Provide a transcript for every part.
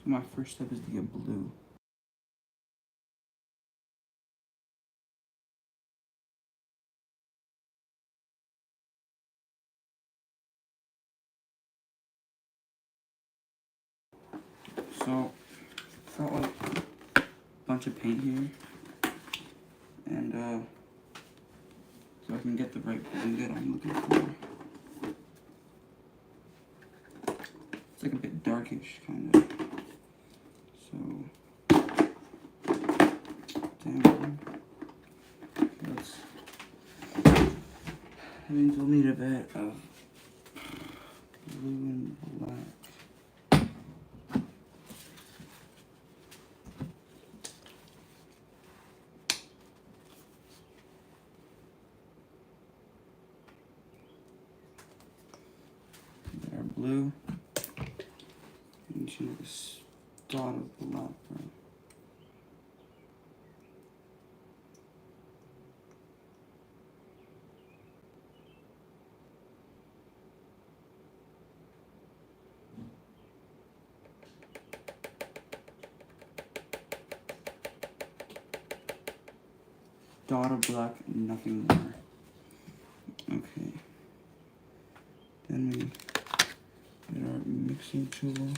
So my first step is to get blue. So, got like a bunch of paint here, and so I can get the right blue that I'm looking for. It's like a bit darkish, kind of. So, damn. Let's. That means we'll need a bit of blue and black. There, blue. And you need a dot of black, bro. Dot of black, nothing more. Okay. Then we get our mixing tool.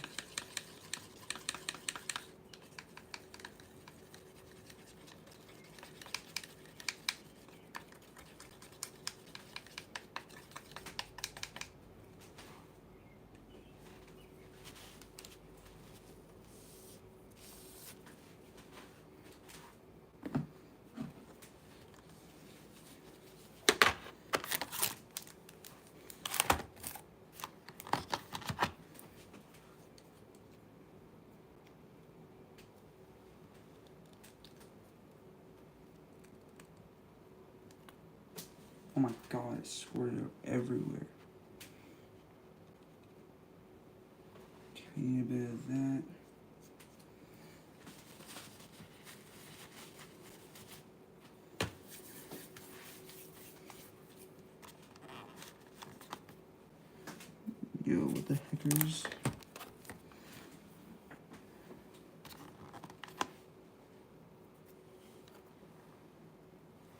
Oh my god, it squirted out everywhere. Okay, we need a bit of that. Yo, what the heckers?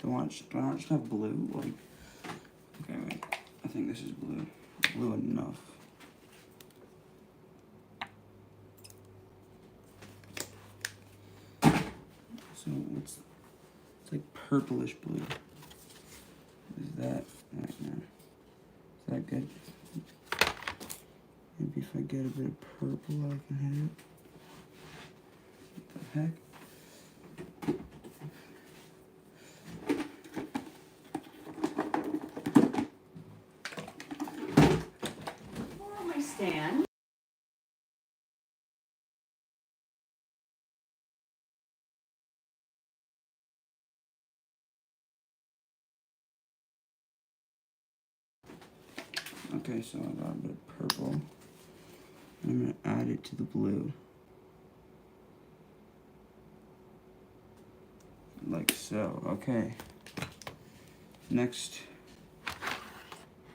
Do I not just have blue? Like, okay, wait. I think this is blue. Blue enough. So it's like purplish blue. Is that right now? Is that good? Maybe if I get a bit of purple, I can hit it. What the heck? Stand. Okay, so I got a bit of purple. I'm gonna add it to the blue. Like so, okay. Next,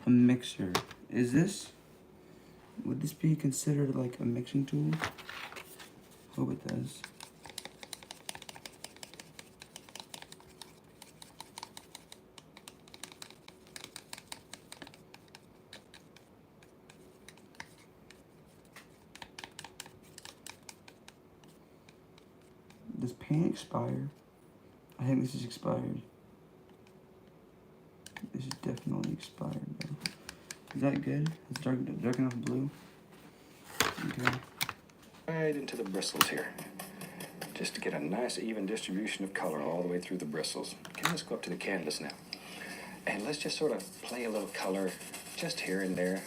a mixer. Would this be considered like a mixing tool? Hope it does. Does paint expire? I think this is expired. This is definitely expired, though. Is that good? It's dark enough blue? Okay. Right into the bristles here. Just to get a nice even distribution of color all the way through the bristles. Okay, let's go up to the canvas now. And let's just sort of play a little color just here and there.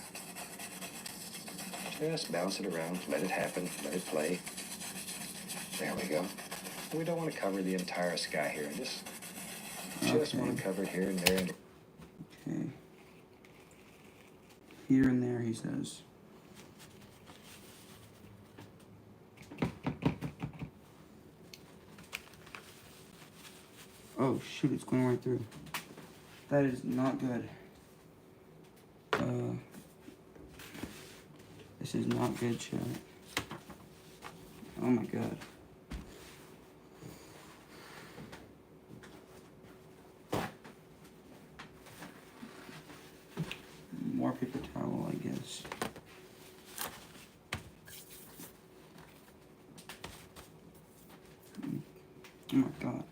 Just bounce it around, let it happen, let it play. There we go. We don't want to cover the entire sky here. Just want to cover it here and there. Okay. Here and there, he says. Oh shoot, it's going right through. That is not good. This is not good, chat. Oh my god. More paper towel, I guess. Oh my god.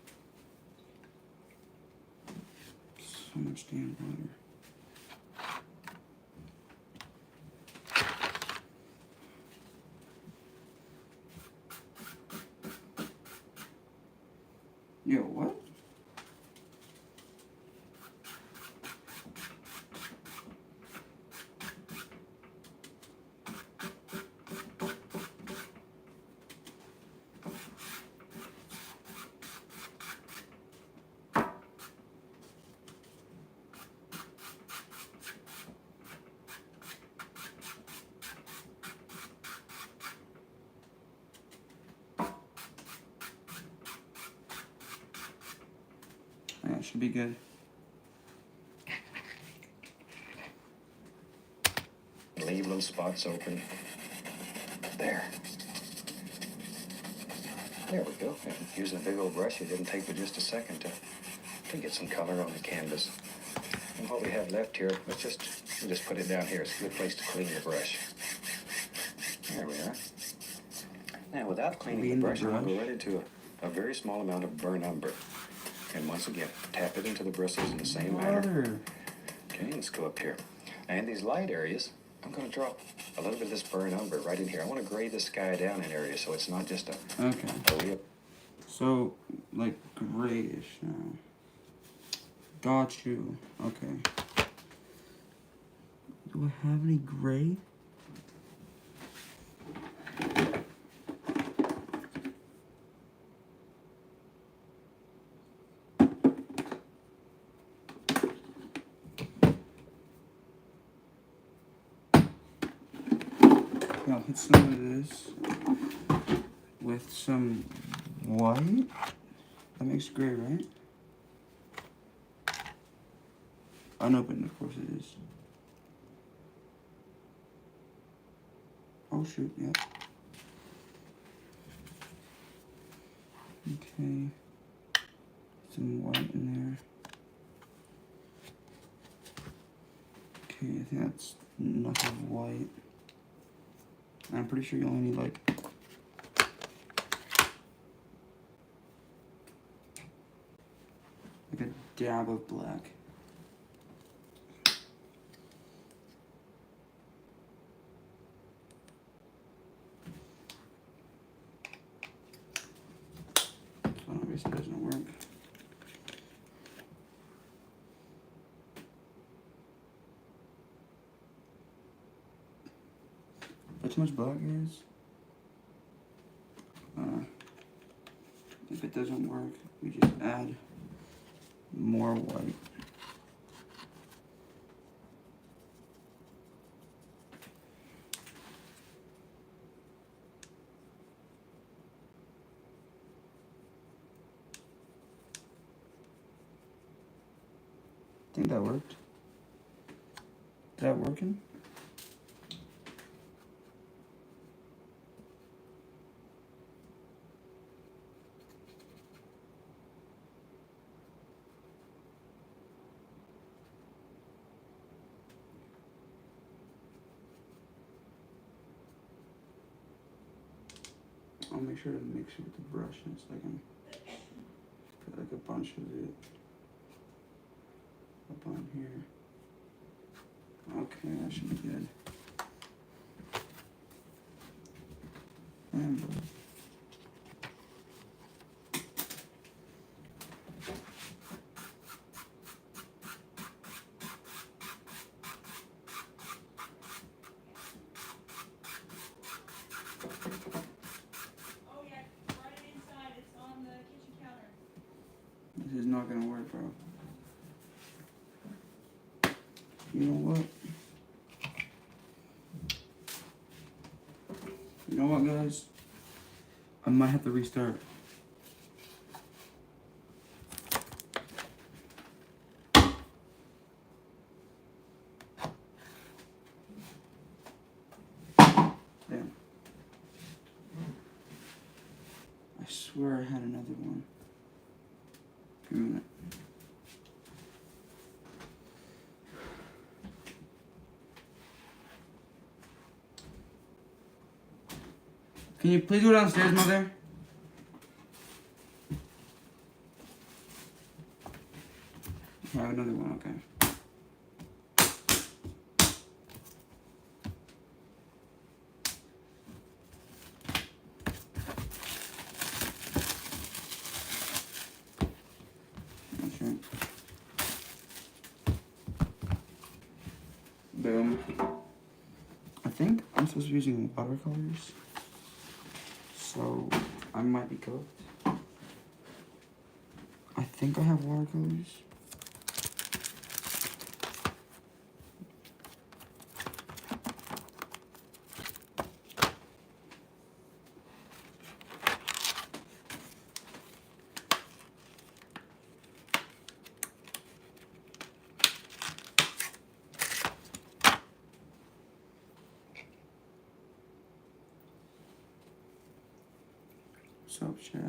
So much damn water. Yo, what? Yeah, it should be good. Leave little spots open. There. There we go. And using a big old brush, it didn't take but just a second to get some color on the canvas. And what we have left here, we'll just put it down here. It's a good place to clean the brush. There we are. Now, without cleaning the brush, I'm going to go right into a very small amount of burnt umber. And once again, tap it into the bristles in the same manner. Okay, let's go up here. And these light areas, I'm going to drop a little bit of this burnt umber right in here. I want to gray the sky down in areas so it's not just a real. So, like grayish now. Got you. Okay. Do I have any gray? I'll hit some of this with some white. That makes gray, right? Unopened, of course it is. Oh shoot, yeah. Okay. Some white in there. Okay, I think that's enough of white. I'm pretty sure you only need like a dab of black. So obviously it doesn't work. Too much black, guys. If it doesn't work, we just add more white. I think that worked. Is that working? I'll make sure to mix it with the brush in a second. Put like a bunch of it up on here. Okay, that should be good. And this is not gonna work, bro. You know what? You know what, guys? I might have to restart. Damn. I swear I had another one. Give me a minute. Can you please go downstairs, Mother? I have another one, okay. That's right. Boom. I think I'm supposed to be using watercolors, so I might be cooked. I think I have watercolors. What's up, chat?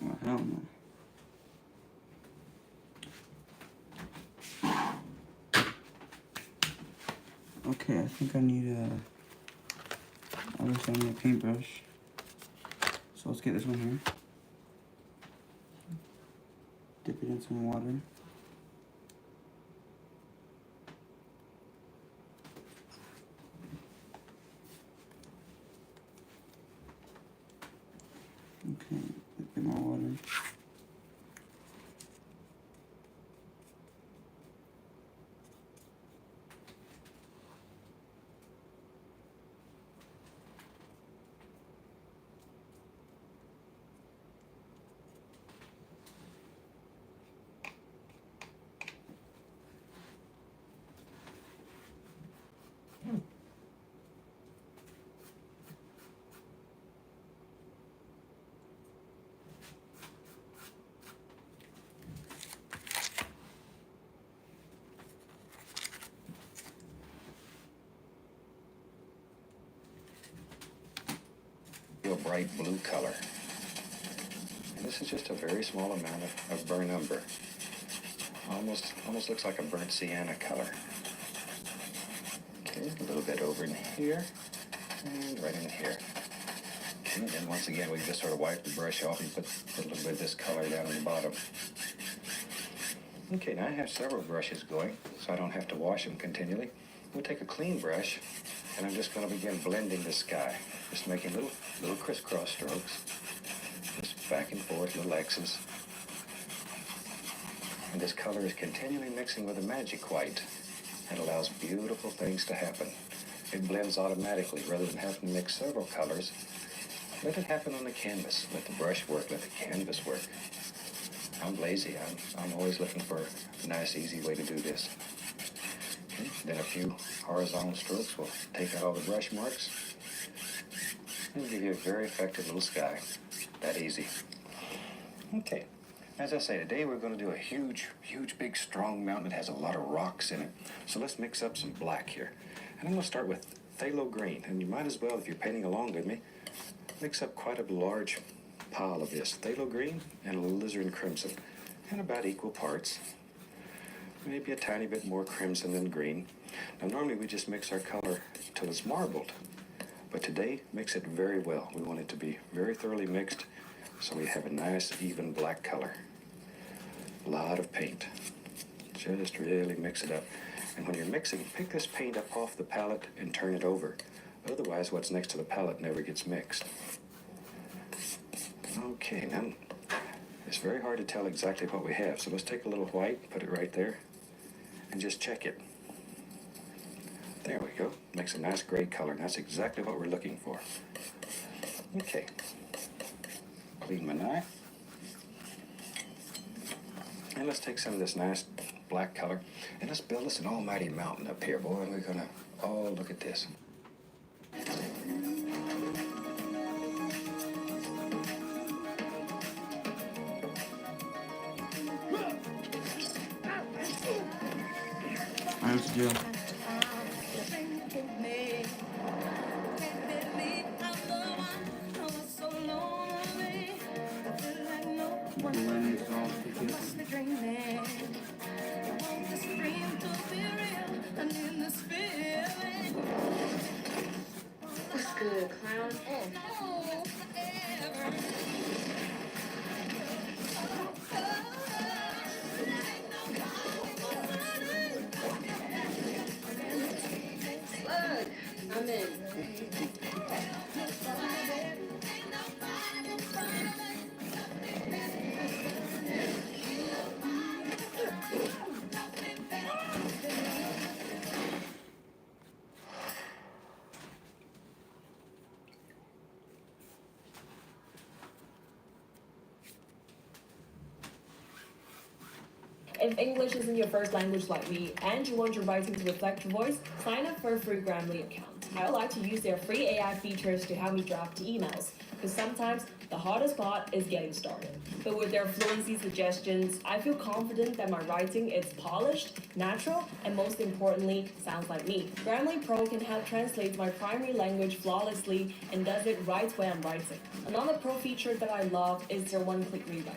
Well, hell no. Okay, I think I need obviously I need a paintbrush. So let's get this one here. Dip it in some water. Okay, a bit more water. A bright blue color. And this is just a very small amount of burnt umber. Almost looks like a burnt sienna color. Okay, a little bit over in here and right in here. Okay, and then once again we just sort of wipe the brush off and put a little bit of this color down on the bottom. Okay, now I have several brushes going, so I don't have to wash them continually. We'll take a clean brush, and I'm just going to begin blending the sky. Just making little crisscross strokes. Just back and forth, little X's. And this color is continually mixing with a magic white. It allows beautiful things to happen. It blends automatically rather than having to mix several colors. Let it happen on the canvas. Let the brush work. Let the canvas work. I'm lazy. I'm always looking for a nice, easy way to do this. Okay. Then a few horizontal strokes will take out all the brush marks and give you a very effective little sky. That easy. Okay. As I say, today we're going to do a huge, big, strong mountain that has a lot of rocks in it. So let's mix up some black here. And I'm going to start with phthalo green. And you might as well, if you're painting along with me, mix up quite a large pile of this phthalo green and alizarin crimson, and about equal parts. Maybe a tiny bit more crimson than green. Now normally we just mix our color till it's marbled, but today mix it very well. We want it to be very thoroughly mixed so we have a nice even black color. A lot of paint. Just really mix it up. And when you're mixing, pick this paint up off the palette and turn it over. Otherwise what's next to the palette never gets mixed. Okay, now it's very hard to tell exactly what we have, so let's take a little white, put it right there, and just check it. There we go. Makes a nice gray color, and that's exactly what we're looking for. Okay. Clean my knife. And let's take some of this nice black color, and let's build us an almighty mountain up here, boy, and we're gonna, oh, look at this. Let's do it. What's good, clown? Look, I'm in. If English isn't your first language like me, and you want your writing to reflect your voice, sign up for a free Grammarly account. I like to use their free AI features to help me draft emails, because sometimes the hardest part is getting started. But with their fluency suggestions, I feel confident that my writing is polished, natural, and most importantly, sounds like me. Grammarly Pro can help translate my primary language flawlessly and does it right when I'm writing. Another pro feature that I love is their one-click rewrite.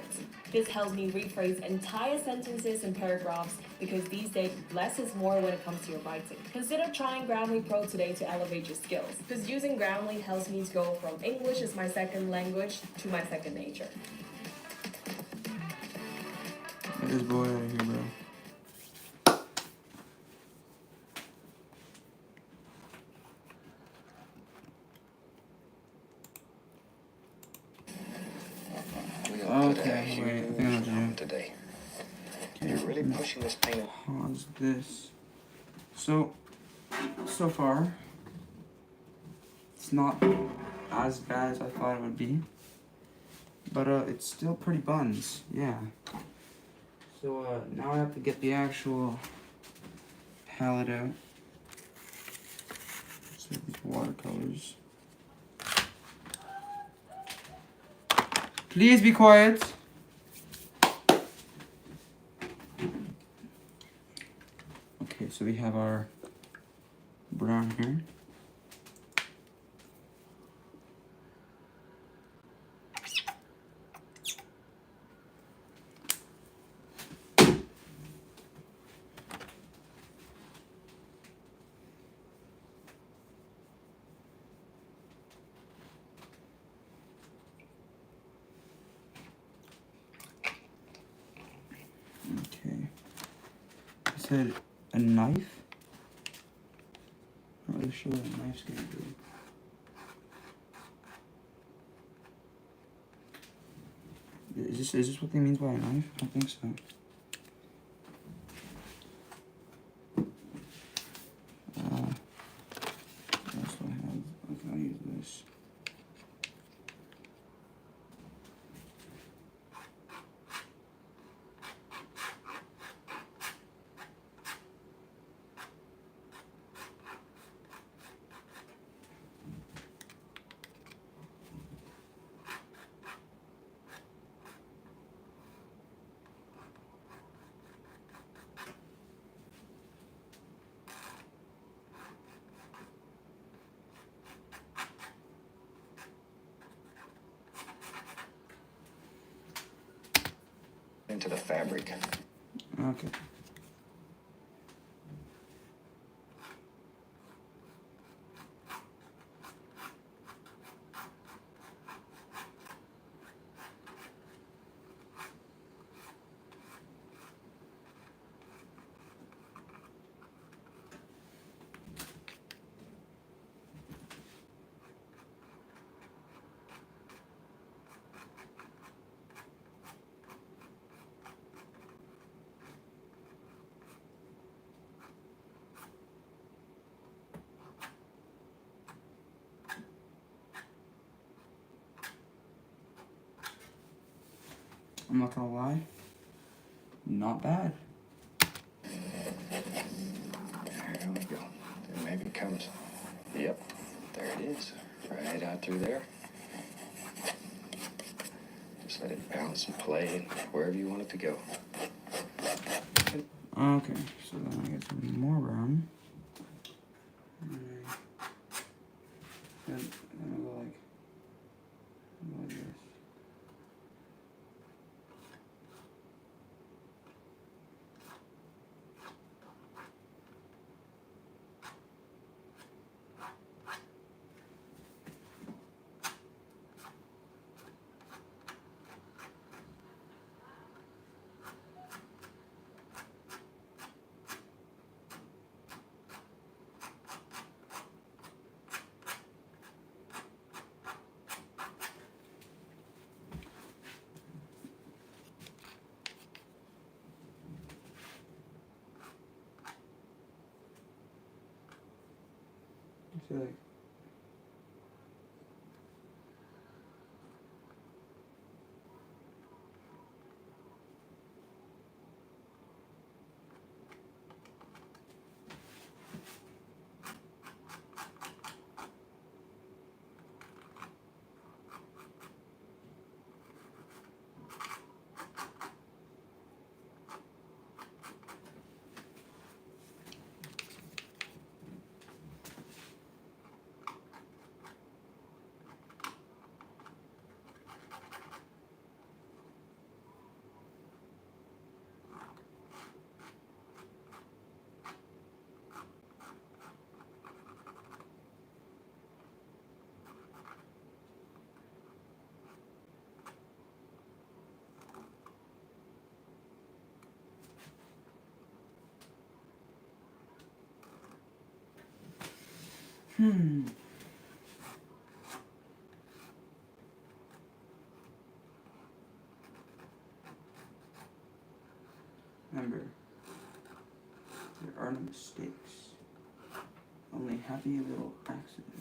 This helps me rephrase entire sentences and paragraphs because these days less is more when it comes to your writing. Consider trying Grammarly Pro today to elevate your skills, because using Grammarly helps me to go from English as my second language to my second nature. Get this boy out of here, bro. Okay, wait, I think I know what to do. Today. You're really pushing this thing. Pause this. So far, it's not as bad as I thought it would be, but it's still pretty buns, yeah. So now I have to get the actual palette out. So these watercolors. Please be quiet. Okay, so we have our brown here. Okay. I said a knife. Not really sure what a knife's gonna do. Is this what they mean by a knife? I don't think so. What else do I have? Okay, I'll use this. Into the fabric. Okay. I'm not gonna lie, not bad. There we go. Then maybe it comes. Yep, there it is. Right out through there. Just let it bounce and play wherever you want it to go. Okay, so then I get some more brown. Then I'll go like this. I feel like remember, there are no mistakes, only happy little accidents.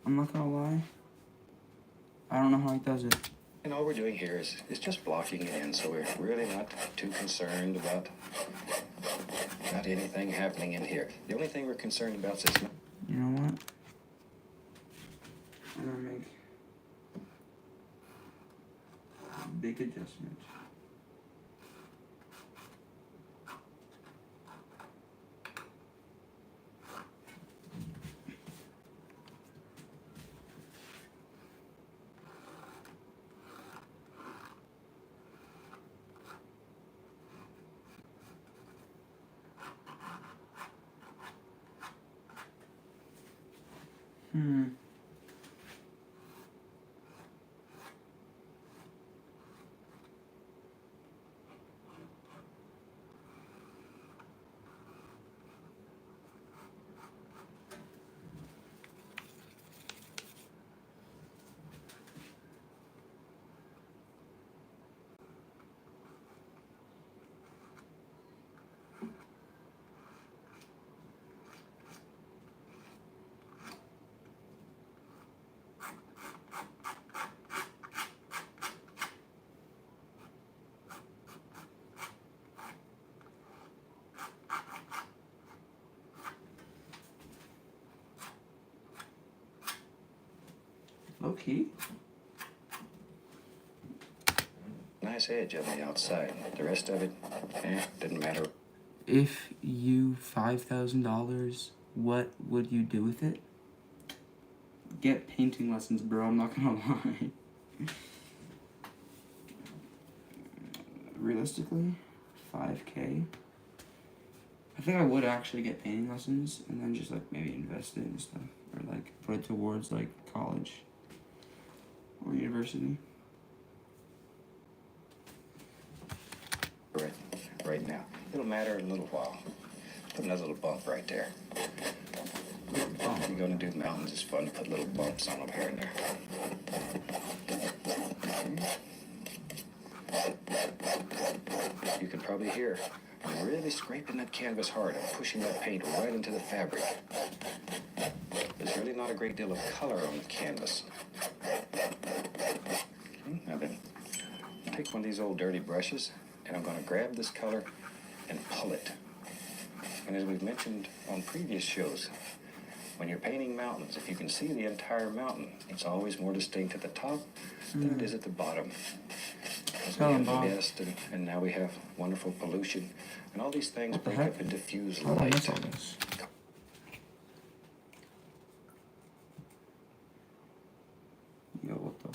I'm not gonna lie, I don't know how he does it. And all we're doing here is just blocking it in, so we're really not too concerned about anything happening in here. The only thing we're concerned about is it's not. You know what? I'm gonna make a big adjustment. Low key. Nice edge on the outside. The rest of it, didn't matter. If you $5,000, what would you do with it? Get painting lessons, bro. I'm not gonna lie. Realistically, 5K. I think I would actually get painting lessons and then just like maybe invest it and stuff, or like put it towards like college or university. Right now. It'll matter in a little while. Put another little bump right there. If you're going to do mountains, it's fun to put little bumps on them here and there. You can probably hear I'm really scraping that canvas hard. I'm pushing that paint right into the fabric. There's really not a great deal of color on the canvas. Okay, now then, take one of these old dirty brushes, and I'm going to grab this color and pull it. And as we've mentioned on previous shows, when you're painting mountains, if you can see the entire mountain, it's always more distinct at the top than it is at the bottom. Because we Tell 'em, have the Bob. mist, and now we have wonderful pollution, and all these things What the break heck? up and diffuse How did I miss light. all this? Yo, what the?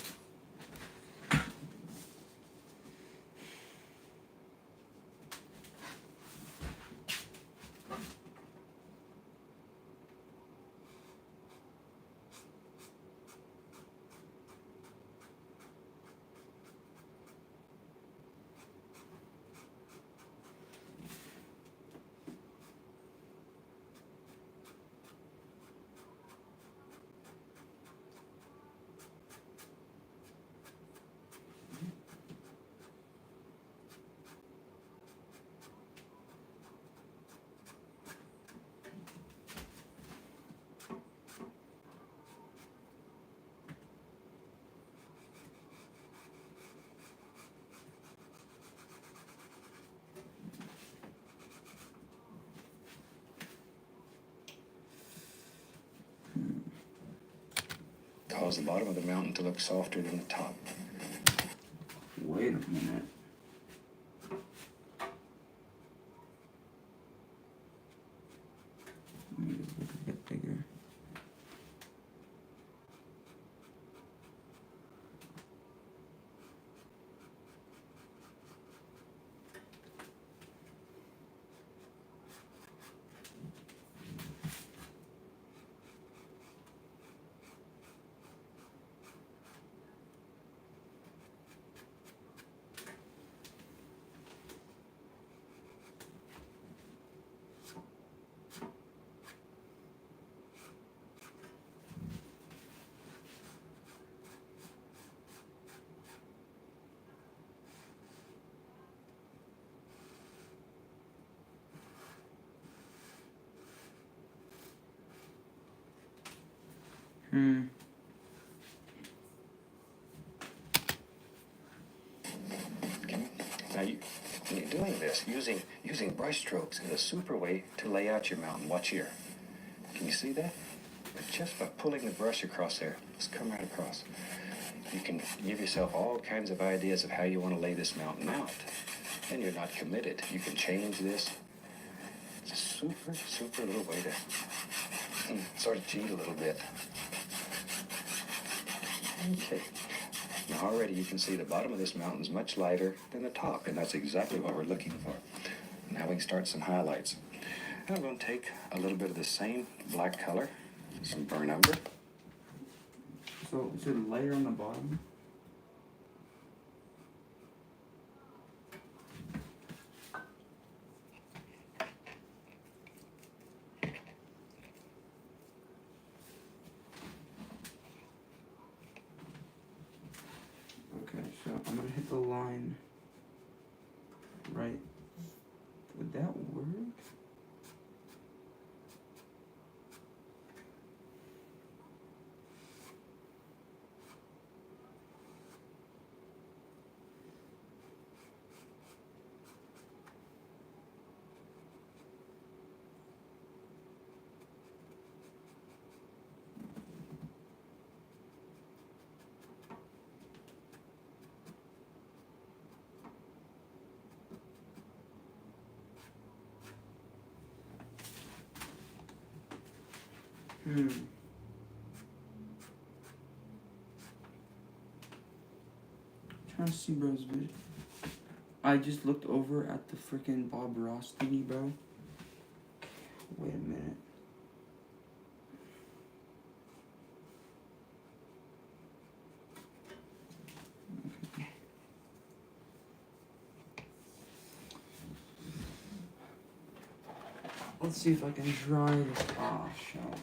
Cause the bottom of the mountain to look softer than the top. Wait a minute. Let me just look a bit bigger. Hmm. Okay. Now when you're doing this, using brush strokes is a super way to lay out your mountain. Watch here. Can you see that? But just by pulling the brush across there, just come right across. You can give yourself all kinds of ideas of how you want to lay this mountain out. And you're not committed. You can change this. It's a super, super little way to sort of cheat a little bit. Okay. Now already you can see the bottom of this mountain is much lighter than the top, and that's exactly what we're looking for. Now we can start some highlights. And I'm going to take a little bit of the same black color, some burn umber. So is it lighter on the bottom? Okay, so I'm gonna hit the line right. Would that work? Trying to see bro's vision. I just looked over at the freaking Bob Ross thingy, bro. Wait a minute. Okay. Let's see if I can dry this off, shall we?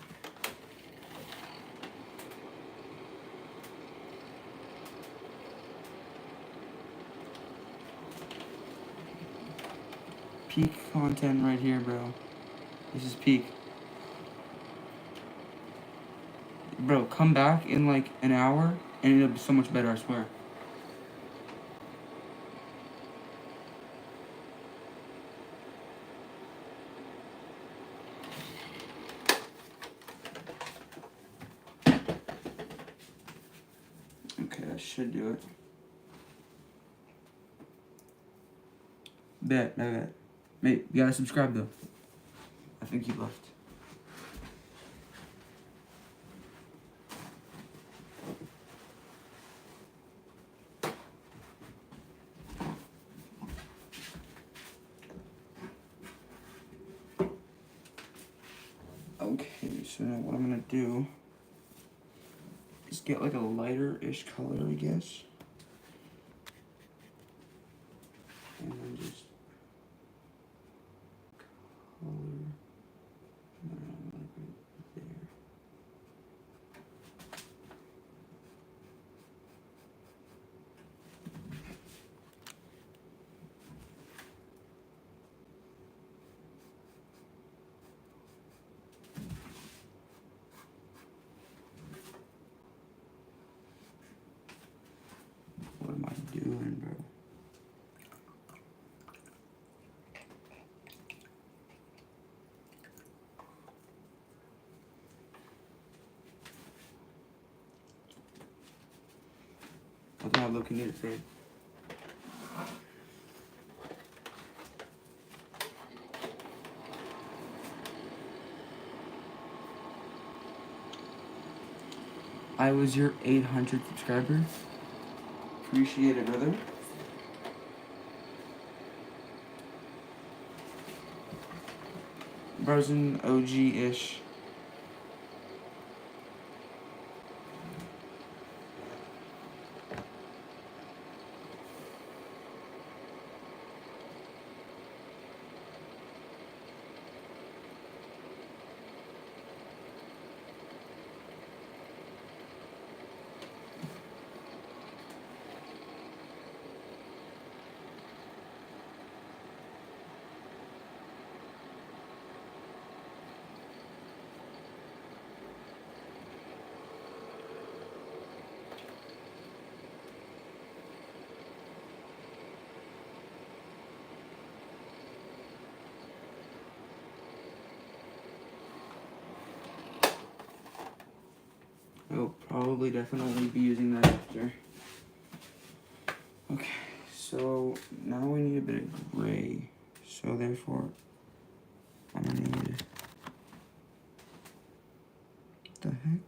peak content right here, bro. This is peak. Bro, come back in like an hour and it'll be so much better, I swear. Okay, that should do it. Bet. Mate, you gotta subscribe though. I think he left. Okay, so now what I'm gonna do is get like a lighter-ish color, I guess. And then just color. Like right there. What am I doing, bro? What's not looking at it? I was your 800 subscriber. Appreciate it, brother. Bro's OG-ish. I'll probably definitely be using that after. Okay, so now we need a bit of gray. So therefore, I'm gonna need, what the heck?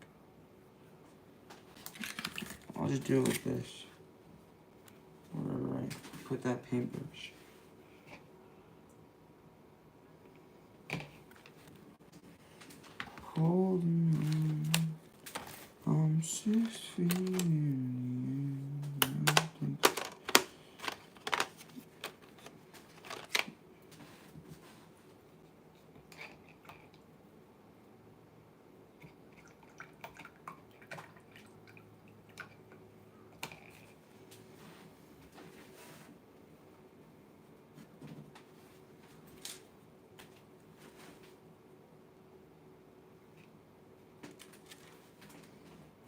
I'll just do it with this. Wherever I put that paintbrush. Holding on, I'm 6 feet in the air.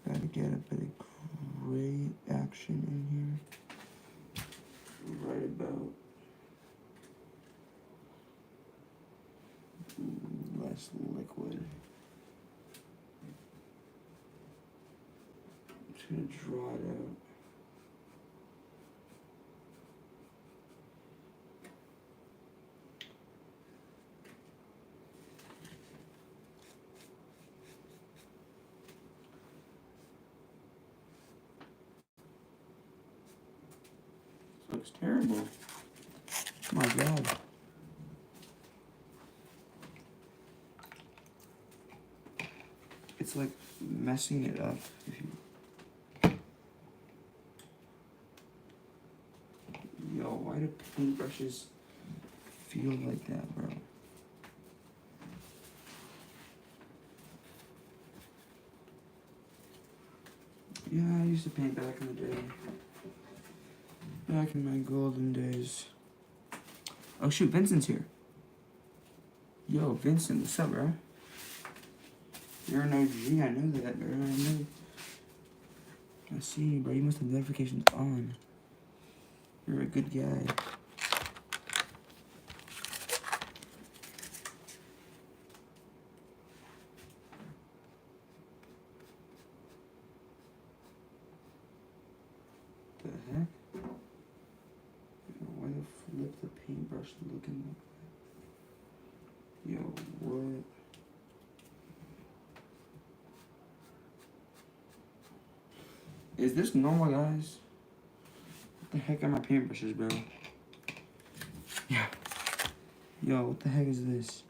Gotta get a bit of gray action in here. Right about less liquid. I'm just gonna draw it out. Looks terrible. Oh my god. It's like messing it up. If you... Yo, why do paintbrushes feel like that, bro? Yeah, I used to paint back in the day. Back in my golden days. Oh shoot, Vincent's here. Yo, Vincent, what's up, bro? You're an OG, I know that, bro. I know. I see, bro. You must have notifications on. You're a good guy. The heck? Why the flip the paintbrush looking like that? Yo, what? Is this normal, guys? What the heck are my paintbrushes, bro? Yeah. Yo, what the heck is this?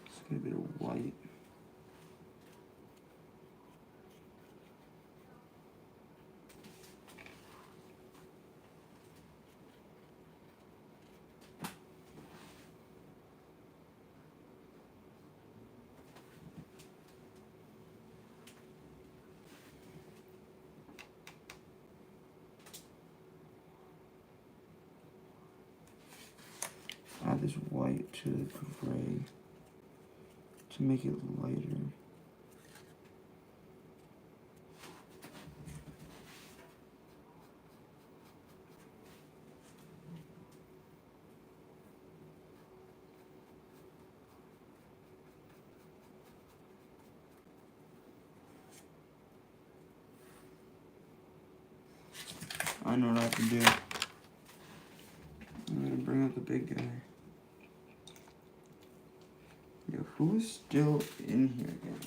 Let's get a bit of white. Add this white to the gray to make it lighter. I know what I have to do. I'm gonna bring out the big guy. Yo, who's still in here again?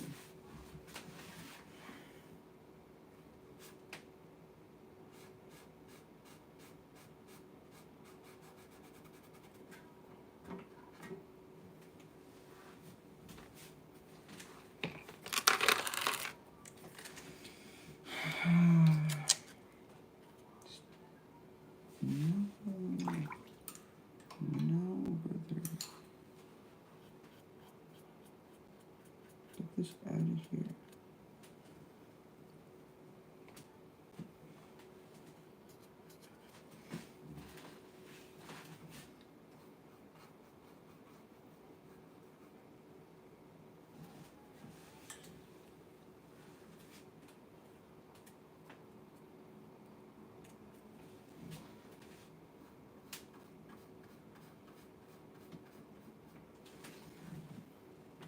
No, brother. Get this out of here.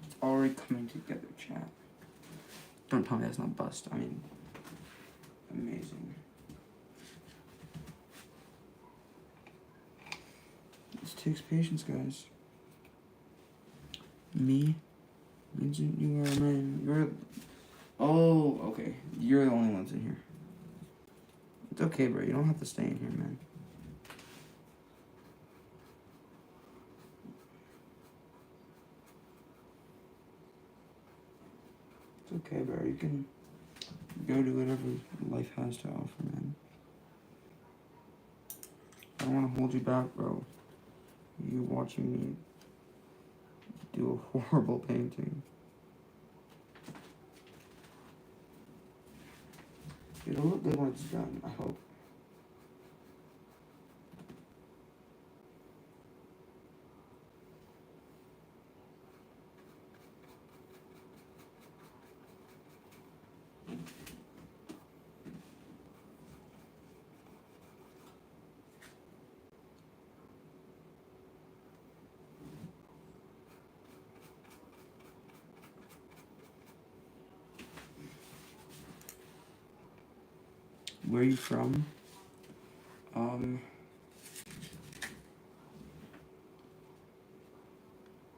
It's already coming together, chat. Don't tell me that's not bust. I mean, amazing. This takes patience, guys. Me, Vincent, you are a man. You're. Oh, okay. You're the only ones in here. It's okay, bro. You don't have to stay in here, man. It's okay, bro. You can go do whatever life has to offer, man. I don't want to hold you back, bro. You're watching me do a horrible painting. It'll look good when it's done, I hope. Where are you from?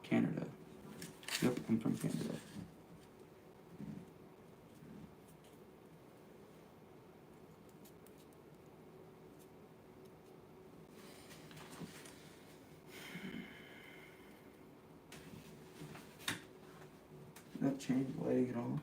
Canada. Yep, I'm from Canada. That changed lighting at all.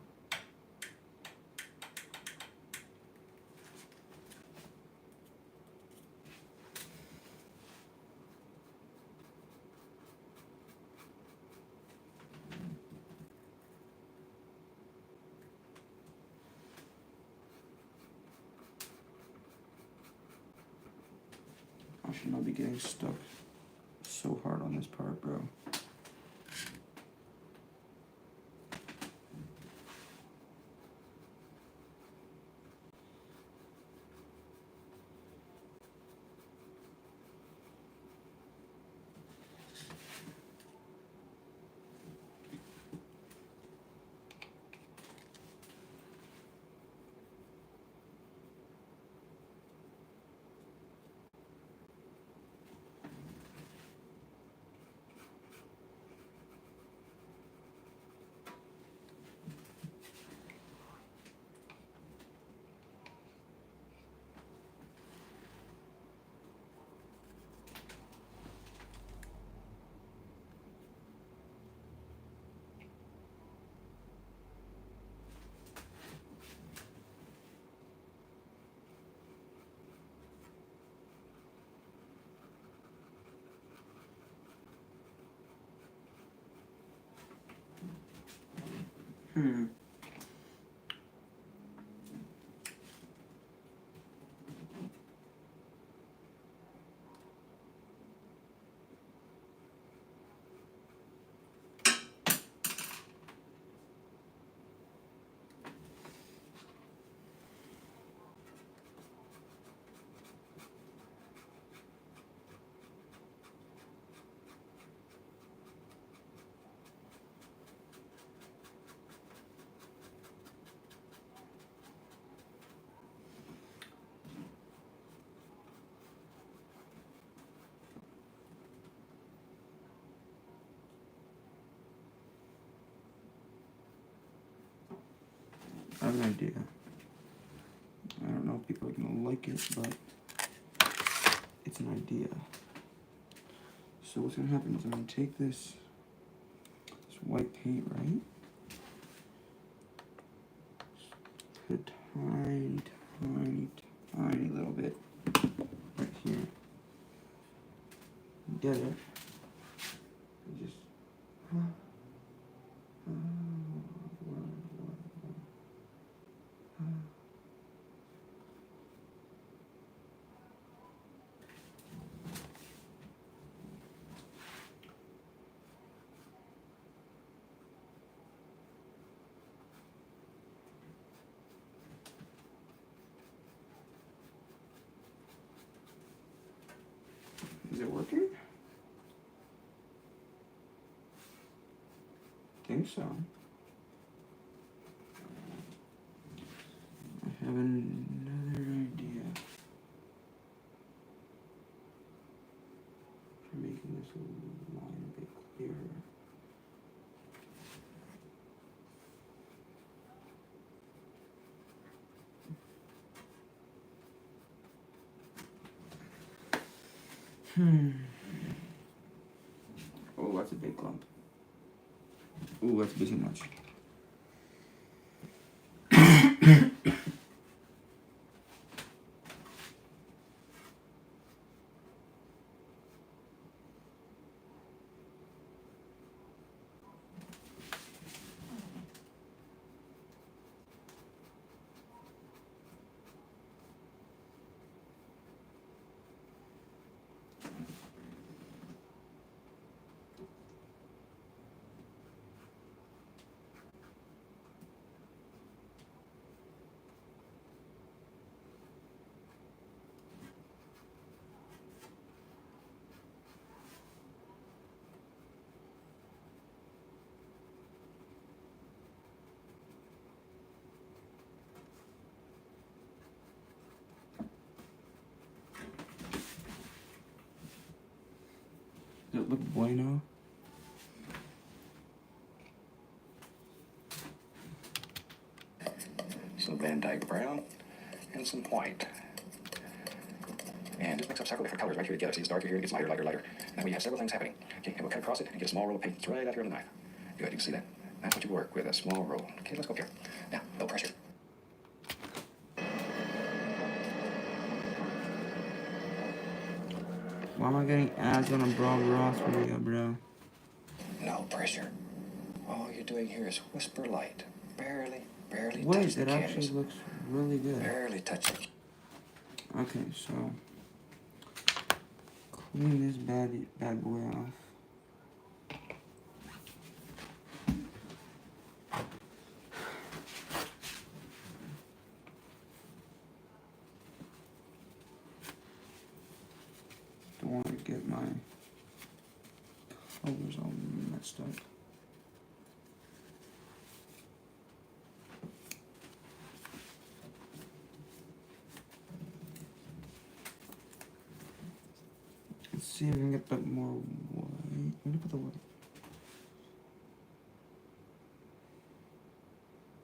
should not be getting stuck so hard on this part, bro. I have an idea. I don't know if people are gonna like it, but it's an idea. So what's gonna happen is I'm gonna take this white paint, right? Put a tiny, tiny, tiny little bit right here. Get it? And just. Is it working? Think so. I have another idea for making this line a bit clearer. Oh, that's a big clump. Oh, that's a bit too much. Does it look bueno? Some Van Dyke brown and some white. And just mix up several different colors right here together. See, it's darker here, it gets lighter, lighter, lighter. Now we have several things happening. Okay, and we'll cut across it and get a small roll of paint. It's right out here on the knife. Good, you can see that. That's what you work with, a small roll. Okay, let's go up here. Now, no pressure. Why am I getting ads on a Bob Ross video, bro? No pressure. All you're doing here is whisper light. Barely touch Wait, the it actually canvas. looks really good. Barely touch it. Okay, so Clean this bad boy off. Don't want to get my colors all messed up. Let's see if we can get a bit more white. I'm gonna put the white.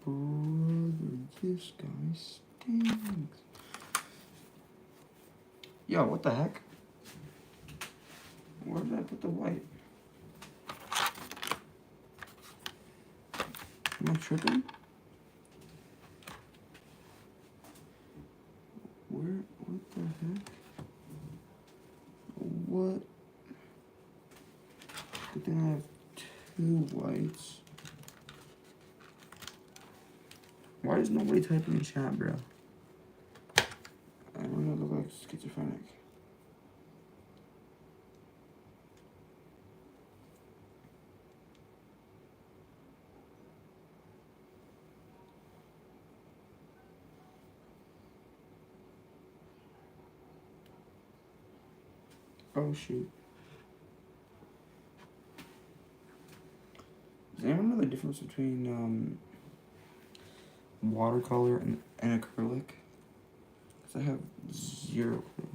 Brother, this guy stinks. Yo, what the heck? Where did I put the white? Am I tripping? What the heck? What? Good thing I have two whites. Why is nobody typing in chat, bro? I don't know, look like schizophrenic. Oh shoot. Does anyone know the difference between watercolor and acrylic? Because I have zero clue.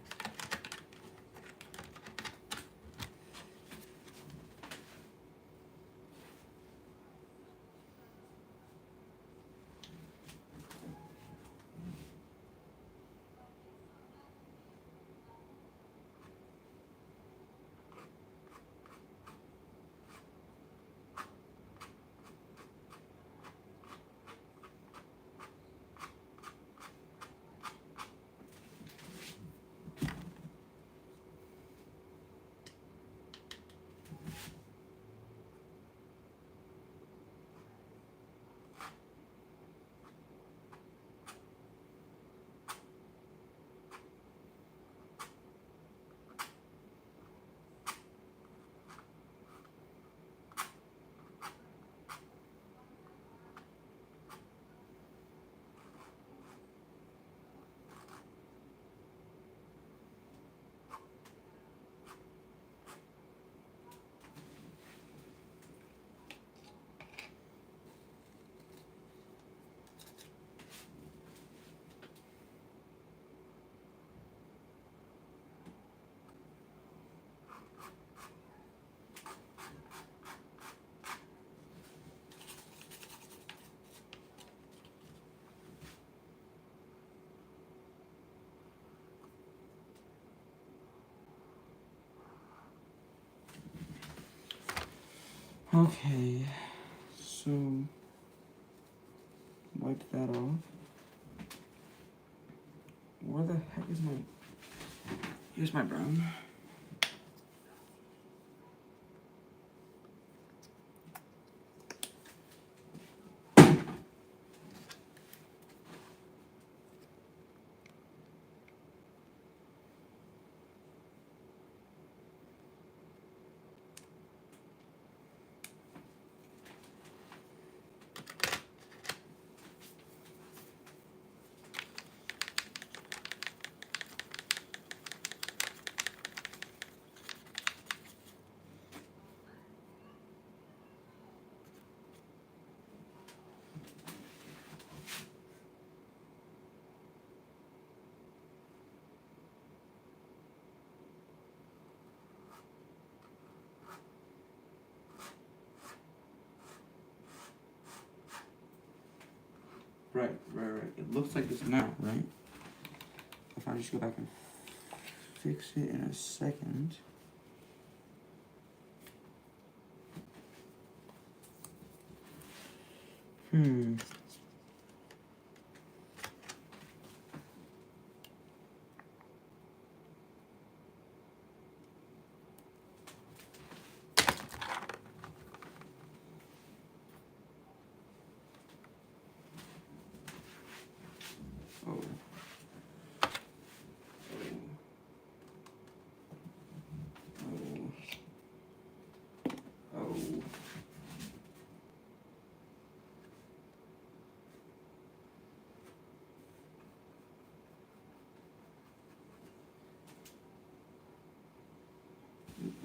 Okay, so wipe that off. Where the heck is my... Here's my brown. Right. It looks like this now, right? If I just go back and fix it in a second.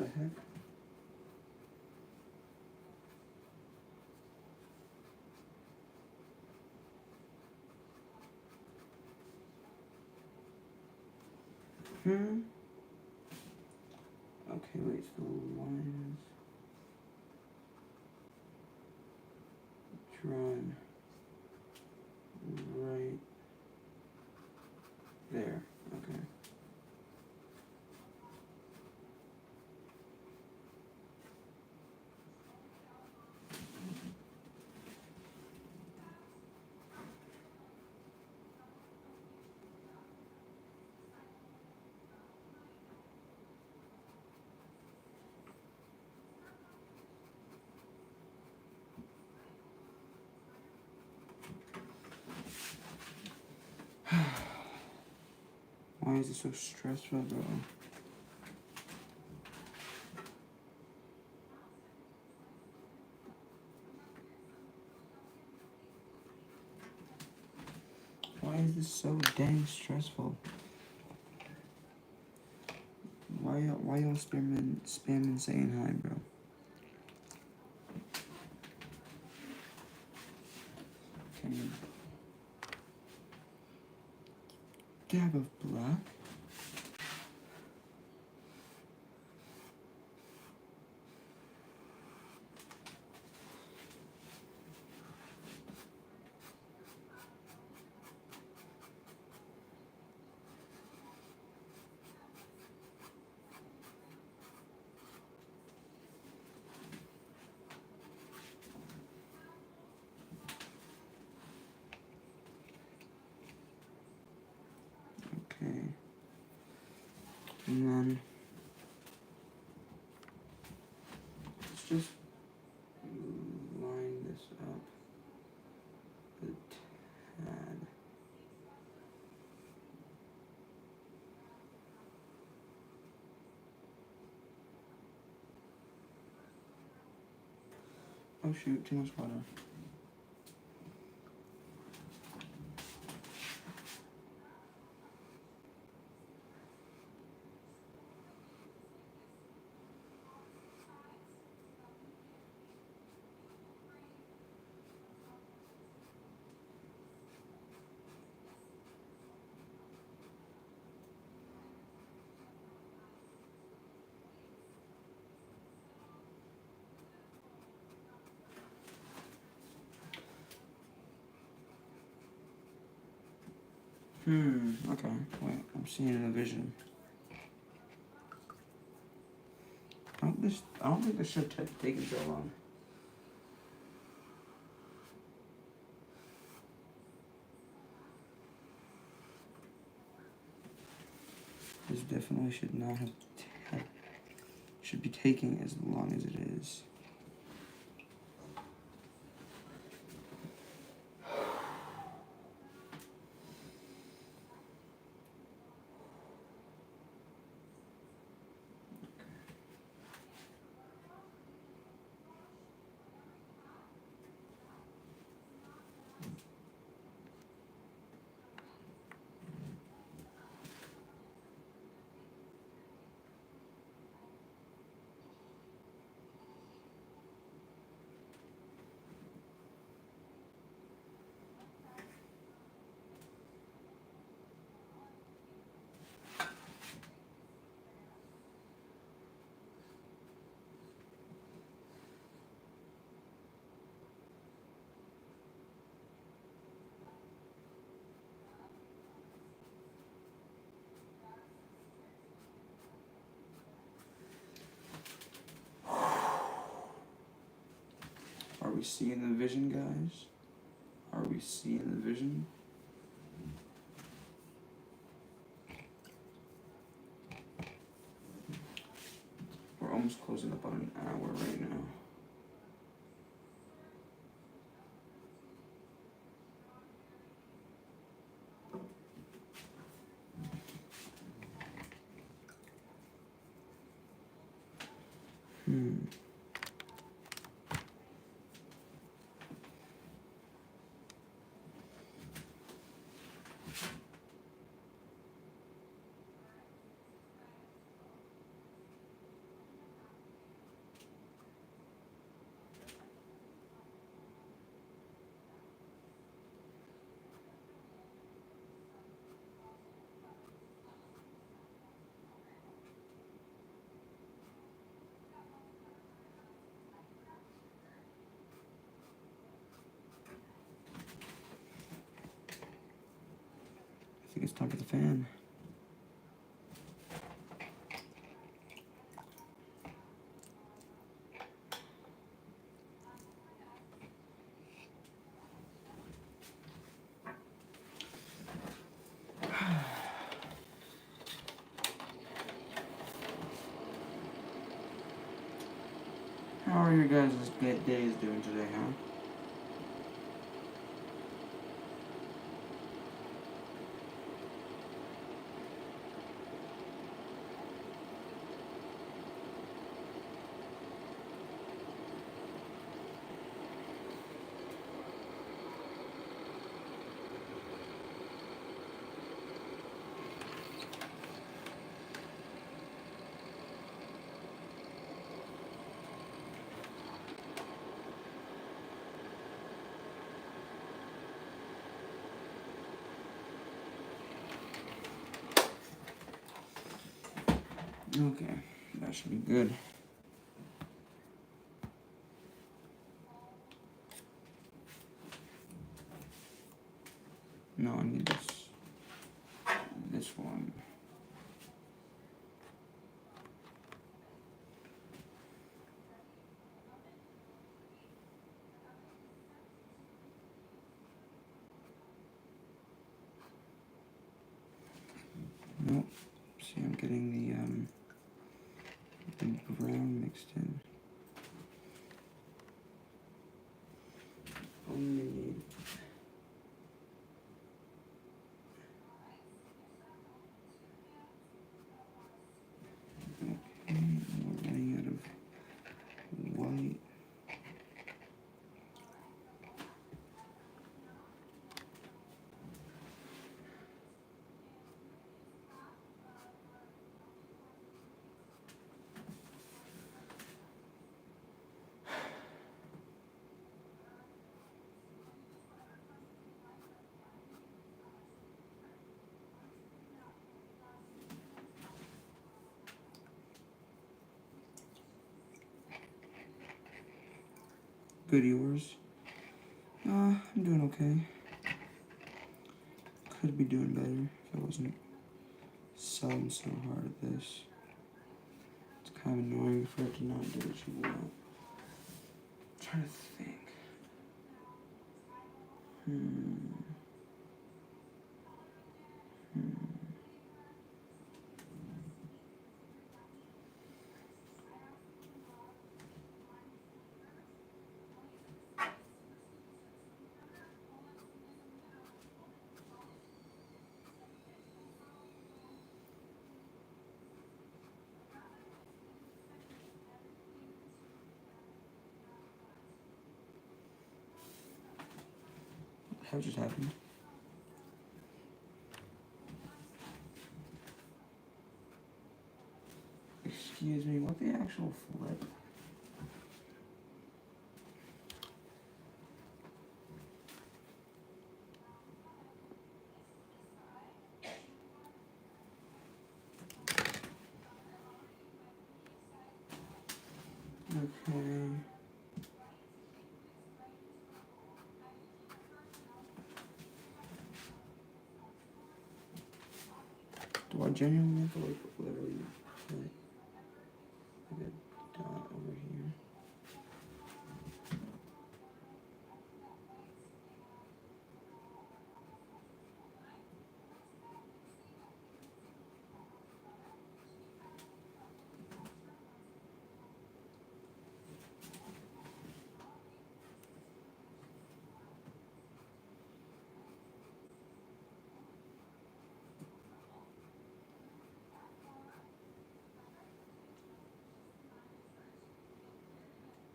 the heck? Okay, wait, so the line is drawn right there. Okay. Why is it so stressful, bro? Why is this so dang stressful? Why y'all spamming saying hi, bro? Can you dab of black? Okay. And then let's just line this up a tad. Oh shoot, too much water. Okay. Wait, I'm seeing a vision. I don't think this should have taken so long. This definitely should not have should be taking as long as it is. Are we seeing the vision, guys? Are we seeing the vision? We're almost closing up on an hour right now. think it's time for the fan. How are your guys' days doing today, huh? Okay, that should be good. No, I need this one. Nope. See, I'm getting the brown mixed in. Only need. Okay, we're running out of white. Good, yours? I'm doing okay. Could be doing better if I wasn't subbing so hard at this. It's kind of annoying for it to not do what you want. I'm trying to think. What the hell just happened? Excuse me, what the actual flip? Okay. Do I genuinely have to like literally put like a dot over here?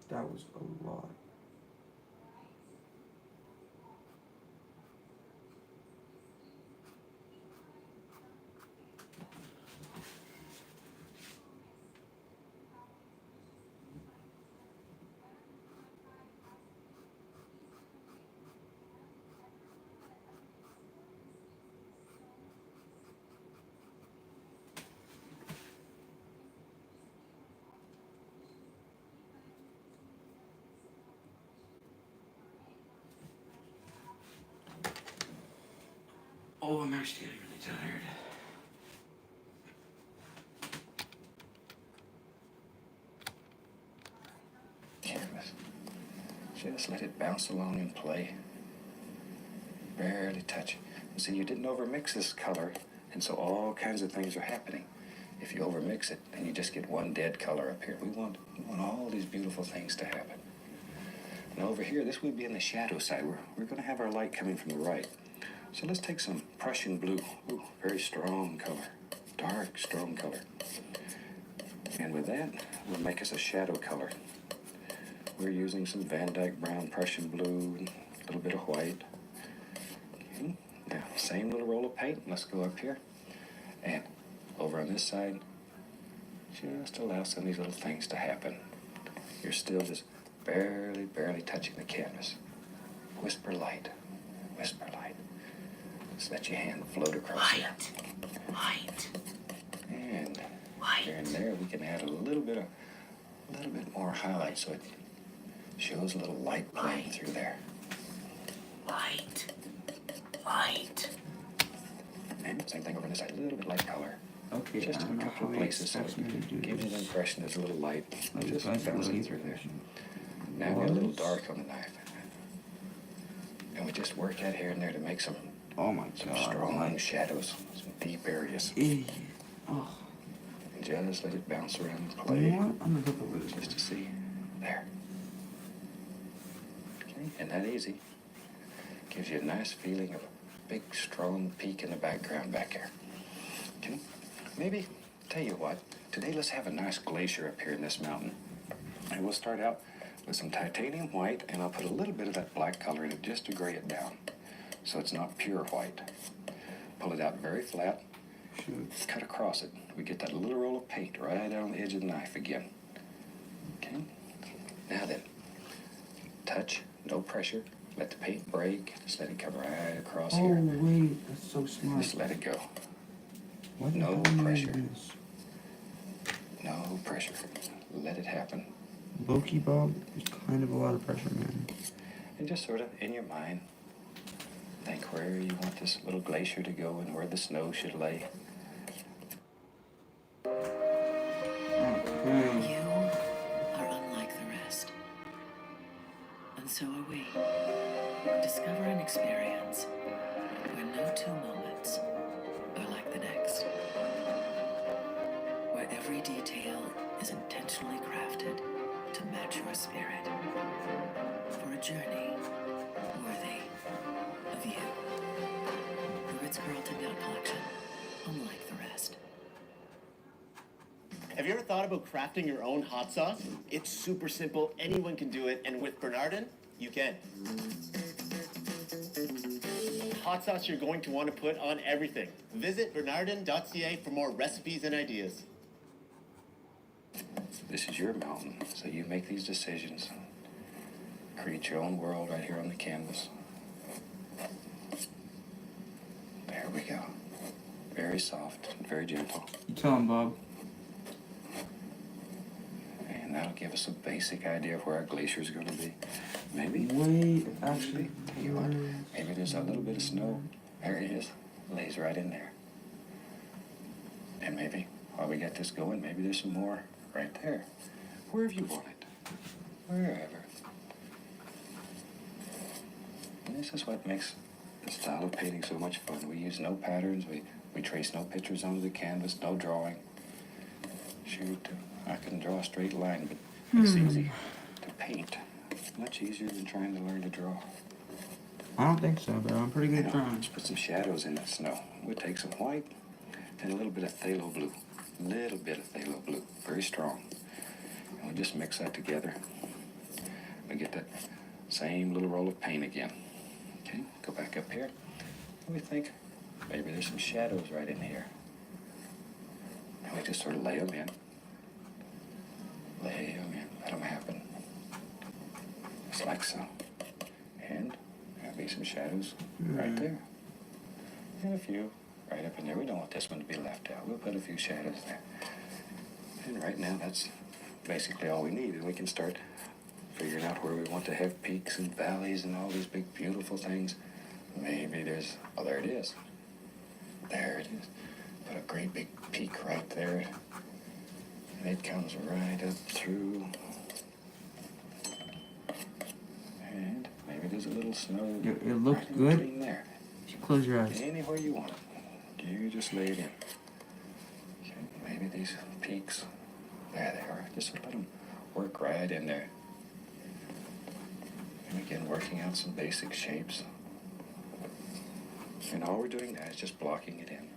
That was a lot. Oh, I'm actually getting really tired. Canvas. Just let it bounce along and play. Barely touch it. And see, you didn't overmix this color, and so all kinds of things are happening. If you overmix it, then you just get one dead color up here. We want all these beautiful things to happen. Now over here, this would be in the shadow side. We're going to have our light coming from the right. So let's take some Prussian blue. Ooh, very strong color. Dark, strong color. And with that, we'll make us a shadow color. We're using some Van Dyke brown, Prussian blue, a little bit of white. Okay. Now, same little roll of paint. Let's go up here. And over on this side, just allow some of these little things to happen. You're still just barely touching the canvas. Whisper light. Whisper light. Just let your hand float across here. White. And White. here and there, we can add a little bit more highlight so it shows a little light playing White. through there. White. White. And same thing over on this side, a little bit light color. Okay, Just I in don't a know couple how of he places so expects it me to do gives you the this. impression there's a little light Like, just that's bouncing really through there. efficient. Now we got a little Was- dark on the knife. And we just work that here and there to make some Oh my god. strong like, shadows, some deep areas. idiot. Oh, And just let it bounce around and you know play what? I'm gonna put the lid. just to see. There. Okay, and that easy. Gives you a nice feeling of a big, strong peak in the background back here. Okay, maybe, tell you what, today let's have a nice glacier up here in this mountain. And we'll start out with some titanium white, and I'll put a little bit of that black color in it just to gray it down. So it's not pure white. Pull it out very flat, Shoot. cut across it. We get that little roll of paint right on the edge of the knife again. Okay, now then, touch, no pressure. Let the paint break. Just let it come right across Oh here. wait, that's so smart. Just let it go. Why the no hell am I pressure. doing this? No pressure. Let it happen. Loki Bob is kind of a lot of pressure, man. And just sort of in your mind, think where you want this little glacier to go and where the snow should lay. Okay. You are unlike the rest. And so are we. Discover an experience where no two moments are like the next. Where every detail is intentionally crafted to match your spirit. For a journey worthy of you. The Ritz-Carlton Yacht Collection. Unlike the rest. Have you ever thought about crafting your own hot sauce? It's super simple, anyone can do it, and with Bernardin, you can. Hot sauce you're going to want to put on everything. Visit bernardin.ca for more recipes and ideas. This is your mountain, so you make these decisions. Create your own world right here on the canvas. There we go. Very soft and very gentle. You tell him, Bob. And that'll give us a basic idea of where our glacier is going to be. Maybe, Wait, actually. tell you what, maybe there's a little bit of snow. There it is. Lays right in there. And maybe, while we get this going, maybe there's some more right there. Wherever you want it. Wherever. And this is what makes the style of painting so much fun. We use no patterns. We trace no pictures onto the canvas, no drawing. Shoot, I can draw a straight line, but it's easy to paint. Much easier than trying to learn to draw. I don't think so, but I'm pretty good at drawing. Let's put some shadows in that snow. We'll take some white and a little bit of phthalo blue. Little bit of phthalo blue, very strong. And we'll just mix that together. We get that same little roll of paint again. Okay, go back up here. And we think maybe there's some shadows right in here. And we just sort of lay them in. Lay them in, let them happen. Just like so. And there'll be some shadows right there. And a few right up in there. We don't want this one to be left out. We'll put a few shadows there. And right now, that's basically all we need. And we can start figuring out where we want to have peaks and valleys and all these big, beautiful things. Maybe there's, oh, there it is. There it is. Put a great big peak right there. And it comes right up through. And maybe there's a little snow. It looks right in good. between there. Close your eyes. Anywhere you want it. You just lay it in. Okay, maybe these peaks. There they are. Just let them work right in there. And again, working out some basic shapes. And all we're doing now is just blocking it in.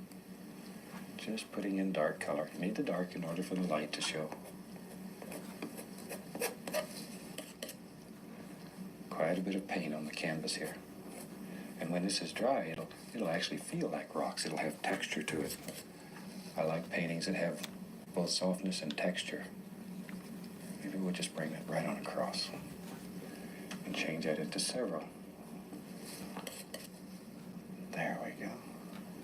Just putting in dark color. You need the dark in order for the light to show. Quite a bit of paint on the canvas here. And when this is dry, it'll actually feel like rocks. It'll have texture to it. I like paintings that have both softness and texture. Maybe we'll just bring that right on across and change that into several. There we go.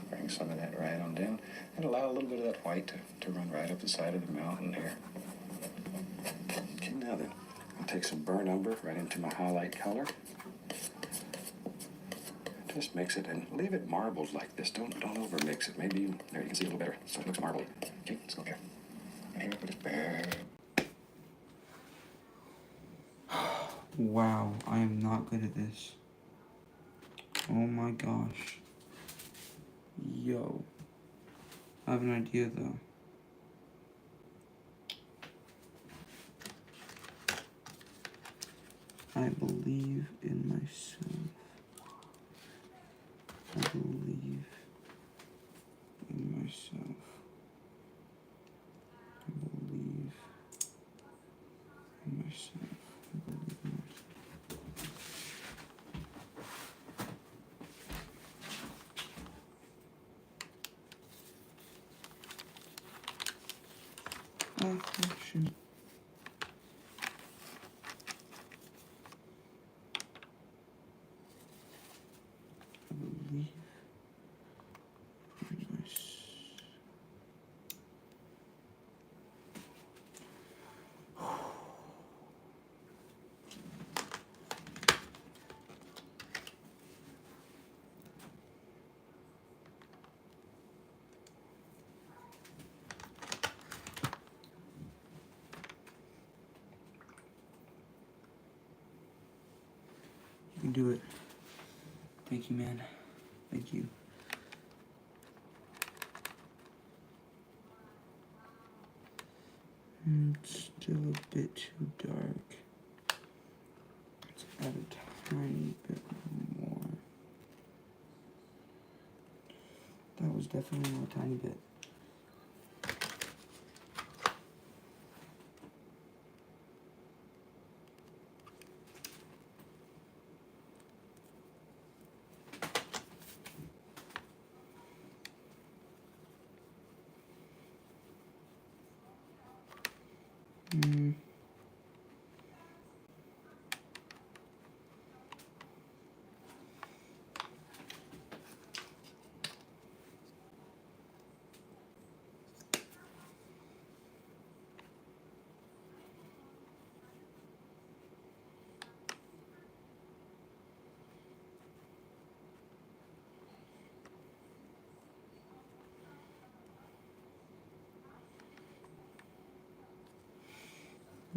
Bring some of that right on down and allow a little bit of that white to run right up the side of the mountain here. Okay, now then, I'll take some burnt umber right into my highlight color. Just mix it and leave it marbled like this. Don't over mix it. Maybe there you can see a little better, so it looks marbly. Okay, let's go here. And here we put it. Wow, I am not good at this. Oh my gosh. Yo. I have an idea though. I believe in myself. I believe in myself. I believe in myself. I believe in myself. Oh, shoot. I believe in myself. You can do it. Thank you, man. Thank you. It's still a bit too dark. Let's add a tiny bit more. That was definitely more a tiny bit.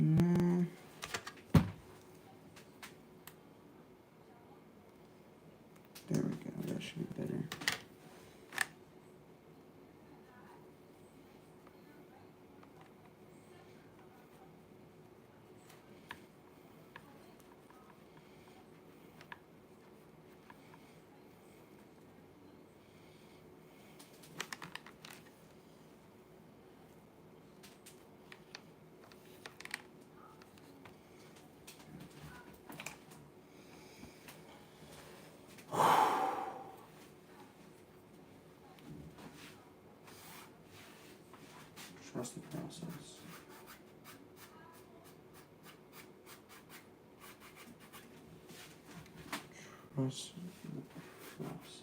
No. There we go. That should be better. Trust the process. Trust the process.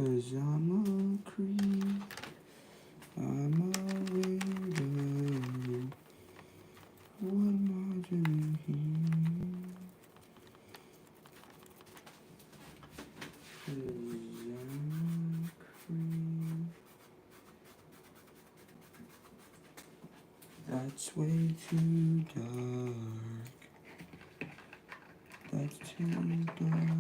'Cause I'm a creep. I'm a weirdo. What am I doing here? 'Cause I'm a creep. That's way too dark. That's too dark.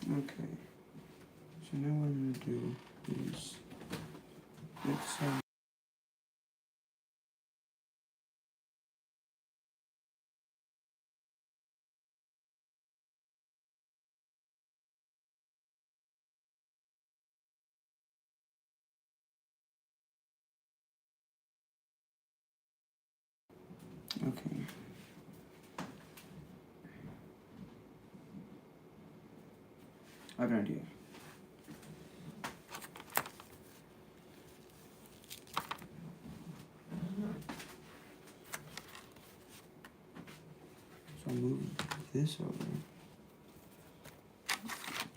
Okay. So now what I'm gonna do is get some. Okay. I have an idea. So I'll move this over.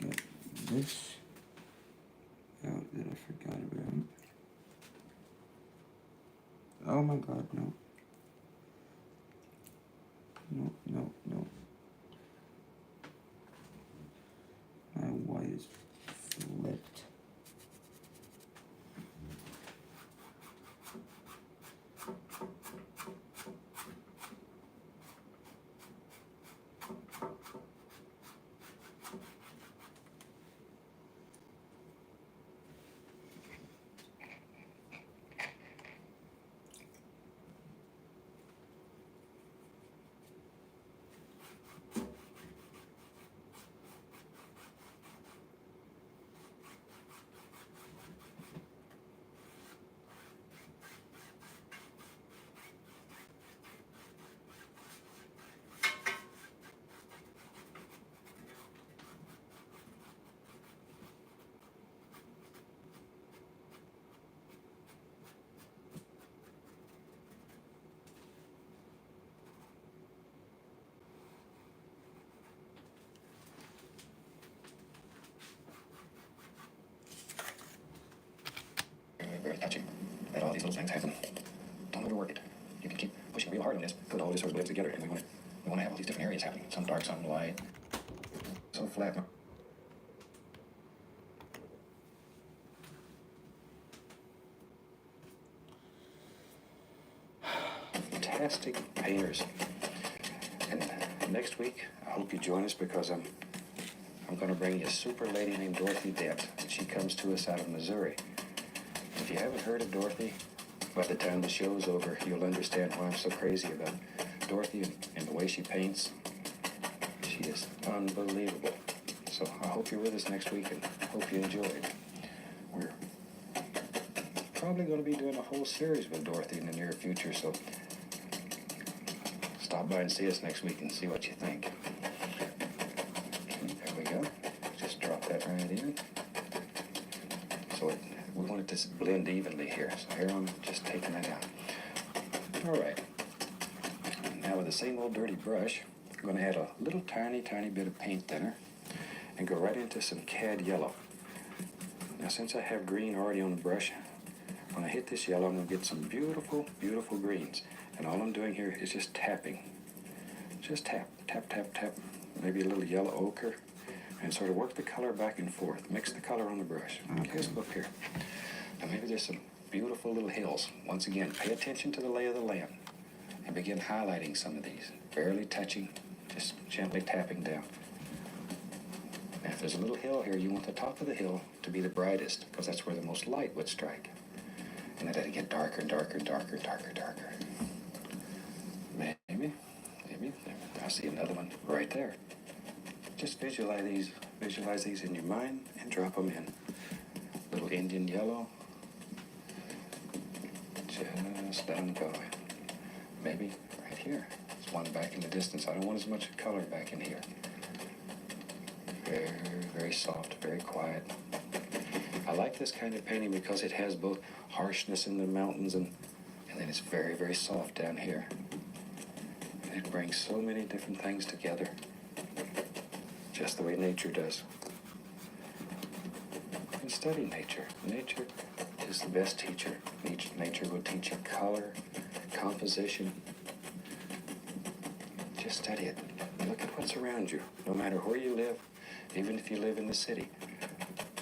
Get this out that I forgot about. Oh my god, no. No, no, no. My white is flipped. Very touchy that all these little things happen. Don't overwork it. You can keep pushing real hard on this, put all this sort of lives together, and we want to have all these different areas happening. Some dark, some light, some flat. Fantastic painters. And next week, I hope you join us because I'm going to bring you a super lady named Dorothy Dent. She comes to us out of Missouri. If you haven't heard of Dorothy, by the time the show's over, you'll understand why I'm so crazy about Dorothy and the way she paints. She is unbelievable. So I hope you're with us next week and hope you enjoy it. We're probably going to be doing a whole series with Dorothy in the near future, so stop by and see us next week and see what you think. There we go. Just drop that right in. So we want it to blend evenly here. So here I'm just taking it out. All right. Now with the same old dirty brush, I'm going to add a little tiny bit of paint thinner and go right into some cad yellow. Now since I have green already on the brush, when I hit this yellow, I'm going to get some beautiful, beautiful greens. And all I'm doing here is just tapping. Just tap, tap, tap, tap. Maybe a little yellow ochre. And sort of work the color back and forth. Mix the color on the brush. Okay, let's go up here. Now maybe there's some beautiful little hills. Once again, pay attention to the lay of the land. And begin highlighting some of these. Barely touching, just gently tapping down. Now if there's a little hill here, you want the top of the hill to be the brightest, because that's where the most light would strike. And then it'll get darker, darker, darker, darker, darker. Maybe. I see another one right there. Just visualize these in your mind and drop them in. Little Indian yellow, Just let them go. Maybe right here. There's one back in the distance. I don't want as much color back in here. Very, very soft, very quiet. I like this kind of painting because it has both harshness in the mountains and then it's very, very soft down here. And it brings so many different things together, just the way nature does. And study nature. Nature is the best teacher. Nature will teach you color, composition. Just study it. Look at what's around you. No matter where you live, even if you live in the city,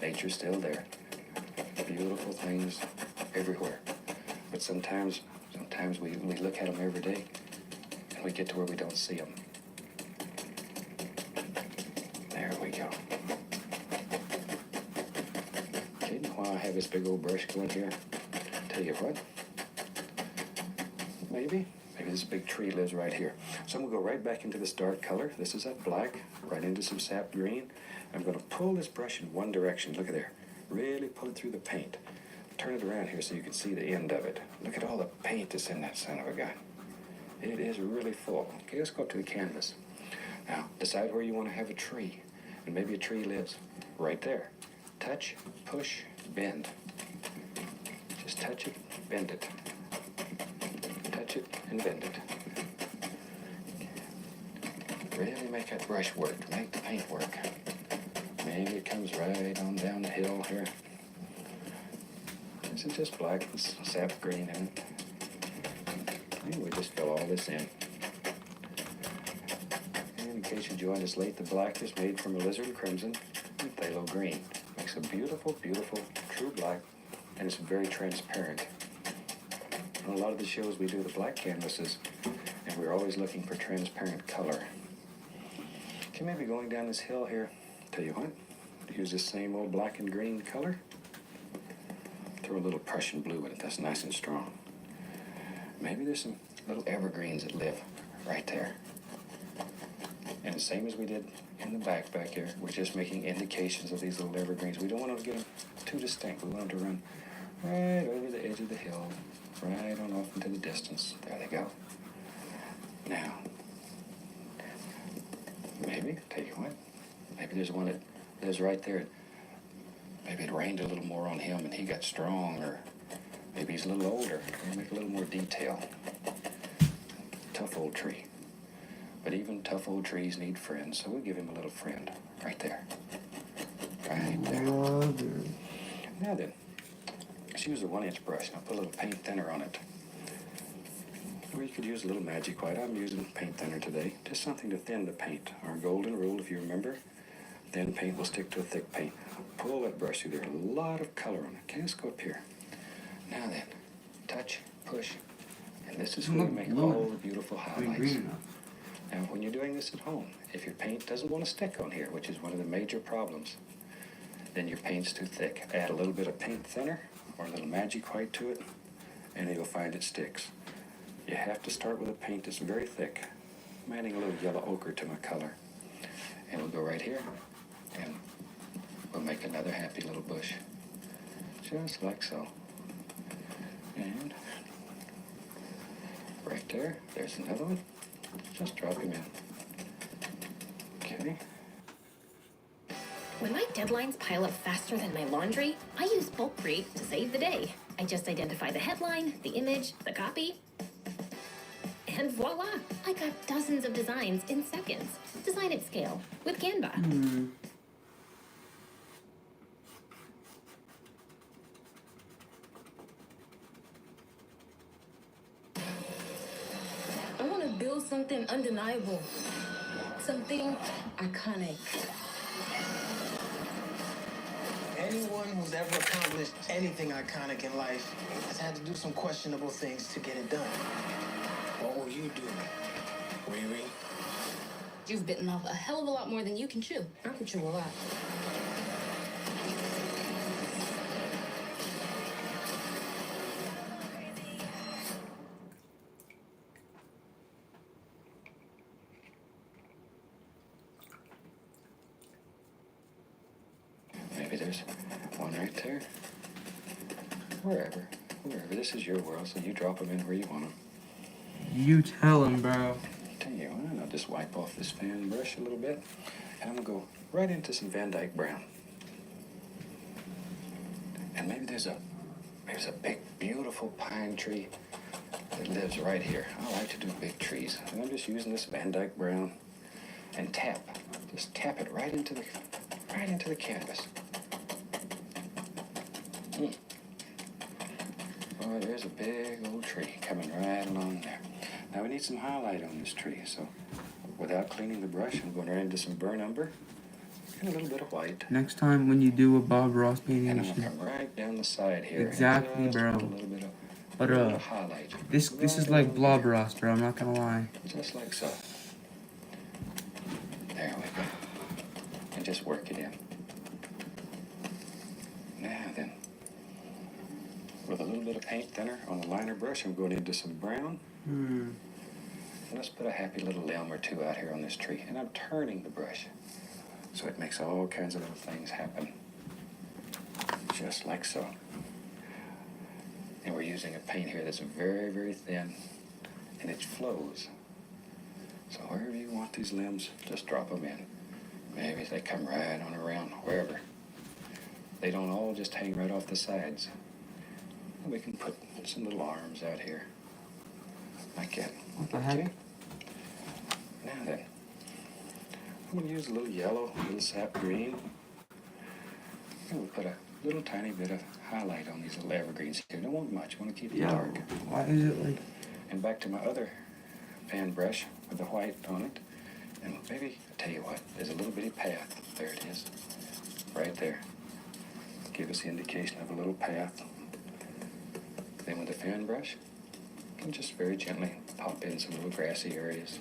nature's still there. Beautiful things everywhere. But sometimes we look at them every day and we get to where we don't see them. There we go. Okay, now while I have this big old brush going here, tell you what, maybe this big tree lives right here. So I'm gonna go right back into this dark color. This is that black, right into some sap green. I'm gonna pull this brush in one direction. Look at there. Really pull it through the paint. Turn it around here so you can see the end of it. Look at all the paint that's in that son of a gun. It is really full. Okay, let's go up to the canvas. Now, decide where you want to have a tree. And maybe a tree lives right there. Touch, push, bend. Just touch it, bend it. Touch it and bend it. Really make that brush work. Make the paint work. Maybe it comes right on down the hill here. This is just black with sap green in it. And we just fill all this in. And in case you joined us late, the black is made from alizarin crimson and phthalo green. Makes a beautiful, beautiful, true black, and it's very transparent. On a lot of the shows we do the black canvases, and we're always looking for transparent color. Okay, maybe going down this hill here, tell you what, use this same old black and green color. Throw a little Prussian blue in it, that's nice and strong. Maybe there's some little evergreens that live right there. And the same as we did in the back here, we're just making indications of these little evergreens. We don't want to get them too distinct. We want them to run right over the edge of the hill, right on off into the distance. There they go. Now, maybe, tell you what, maybe there's one that lives right there. Maybe it rained a little more on him and he got strong, or maybe he's a little older. We'll make a little more detail. Tough old tree. But even tough old trees need friends, so we'll give him a little friend right there. Right there. Now then, let's use a 1-inch brush. I'll put a little paint thinner on it. Or you could use a little magic white. I'm using paint thinner today. Just something to thin the paint. Our golden rule, if you remember, thin paint will stick to a thick paint. Pull that brush through there. A lot of color on it. Okay, let's go up here. Now then, touch, push, and this is where we make all the beautiful highlights. Now, when you're doing this at home, if your paint doesn't want to stick on here, which is one of the major problems, then your paint's too thick. Add a little bit of paint thinner or a little magic white to it, and you'll find it sticks. You have to start with a paint that's very thick. I'm adding a little yellow ochre to my color. And we'll go right here, and we'll make another happy little bush. Just like so. And right there, there's another one. Just drop him in. Okay. When my deadlines pile up faster than my laundry, I use Bulk Create to save the day. I just identify the headline, the image, the copy, and voila! I got dozens of designs in seconds. Design at scale with Canva. I want to build something undeniable. Something iconic. Anyone who's ever accomplished anything iconic in life has had to do some questionable things to get it done. What will you do, Riri? You've bitten off a hell of a lot more than you can chew. I can chew a lot. Maybe there's one right there. Wherever. Wherever. This is your world, so you drop them in where you want them. You tell him, bro. Tell you what, I'll just wipe off this fan brush a little bit, and I'm gonna go right into some Van Dyke Brown. And maybe there's a big, beautiful pine tree that lives right here. I like to do big trees, and I'm just using this Van Dyke Brown and just tap it right into the canvas. Oh, there's a big old tree coming right along there. Now we need some highlight on this tree, so without cleaning the brush, I'm going right into some burnt umber and a little bit of white. Next time when you do a Bob Ross painting, And you I'm gonna should. come right down the side here. and Exactly, just bro. put a little bit of, But little bit of highlight. this is right like along Blob there. Ross, bro. I'm not gonna lie. Just like so. There we go. And just work it in. Now then, with a little bit of paint thinner on the liner brush, I'm going into some brown. And let's put a happy little limb or two out here on this tree. And I'm turning the brush so it makes all kinds of little things happen. Just like so. And we're using a paint here that's very, very thin, and it flows. So wherever you want these limbs, just drop them in. Maybe they come right on around, wherever. They don't all just hang right off the sides. We can put some little arms out here, like that. What the heck? Now then, I'm going to use a little yellow, a little sap green. And we'll put a little tiny bit of highlight on these little evergreens here. Don't want much, want to keep it Yeah. dark. Why is it like? And back to my other fan brush with the white on it. And maybe, I'll tell you what, there's a little bitty path. There it is, right there. Give us the indication of a little path. Then with the fan brush, you can just very gently pop in some little grassy areas.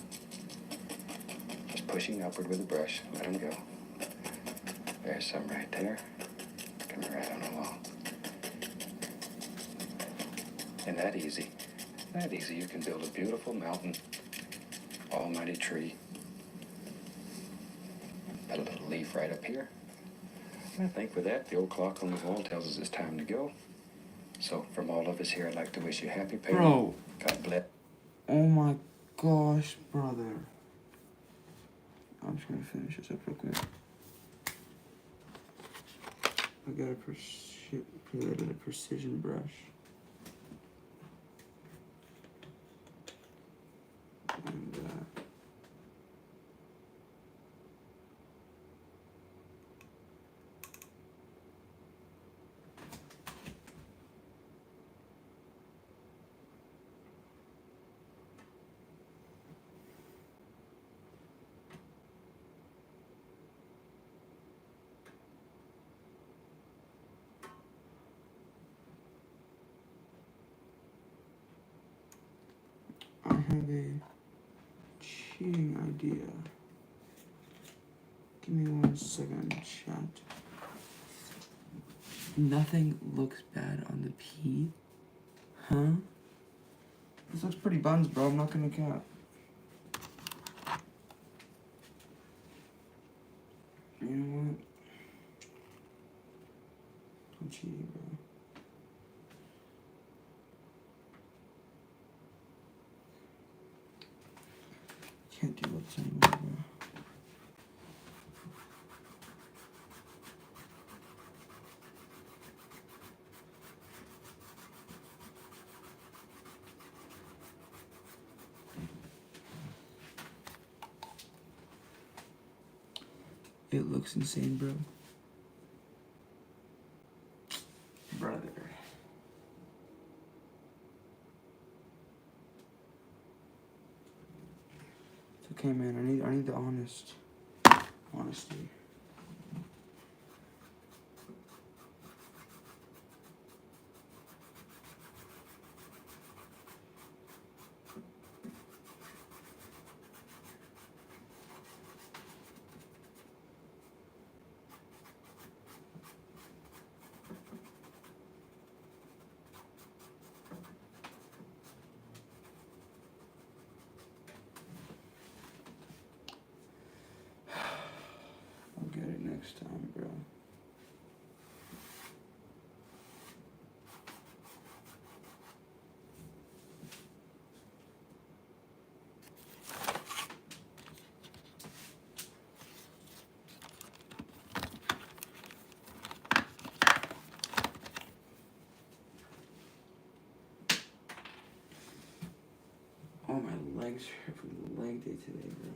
Just pushing upward with the brush, let them go. There's some right there, coming right on along. And that easy, you can build a beautiful mountain, almighty tree. Put a little leaf right up here. And I think with that, the old clock on the wall tells us it's time to go. So from all of us here, I'd like to wish you happy painting. Bro. God bless. Oh my gosh, brother. I'm just gonna finish this up real quick. I got a precision brush. And I have a cheating idea. Give me 1 second, chat. Nothing looks bad on the P. Huh? This looks pretty buns, bro. I'm not gonna cap. You know what? I'm cheating, bro. Can't do this anymore, bro. It looks insane, bro. Brother. It's okay, man. I need the honesty. I'll get it next time, bro. extra for the leg day today, bro.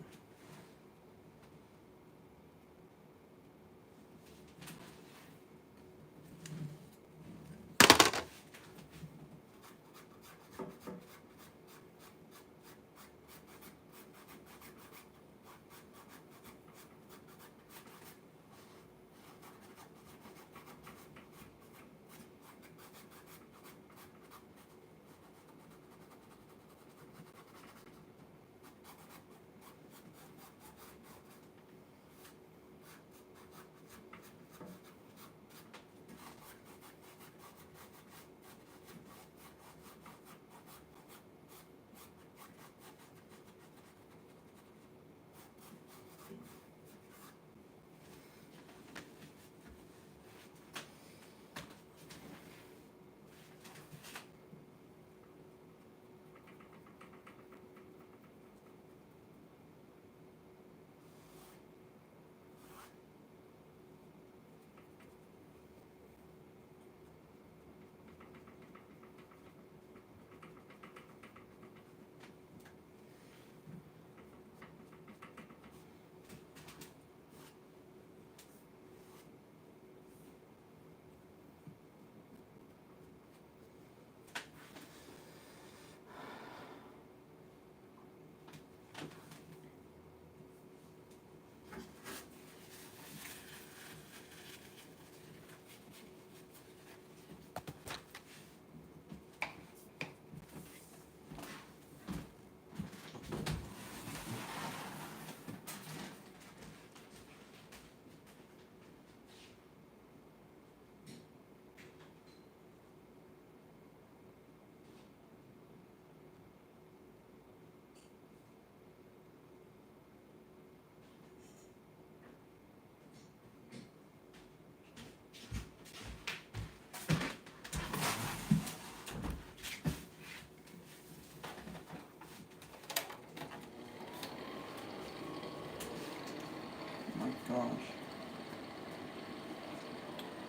My gosh.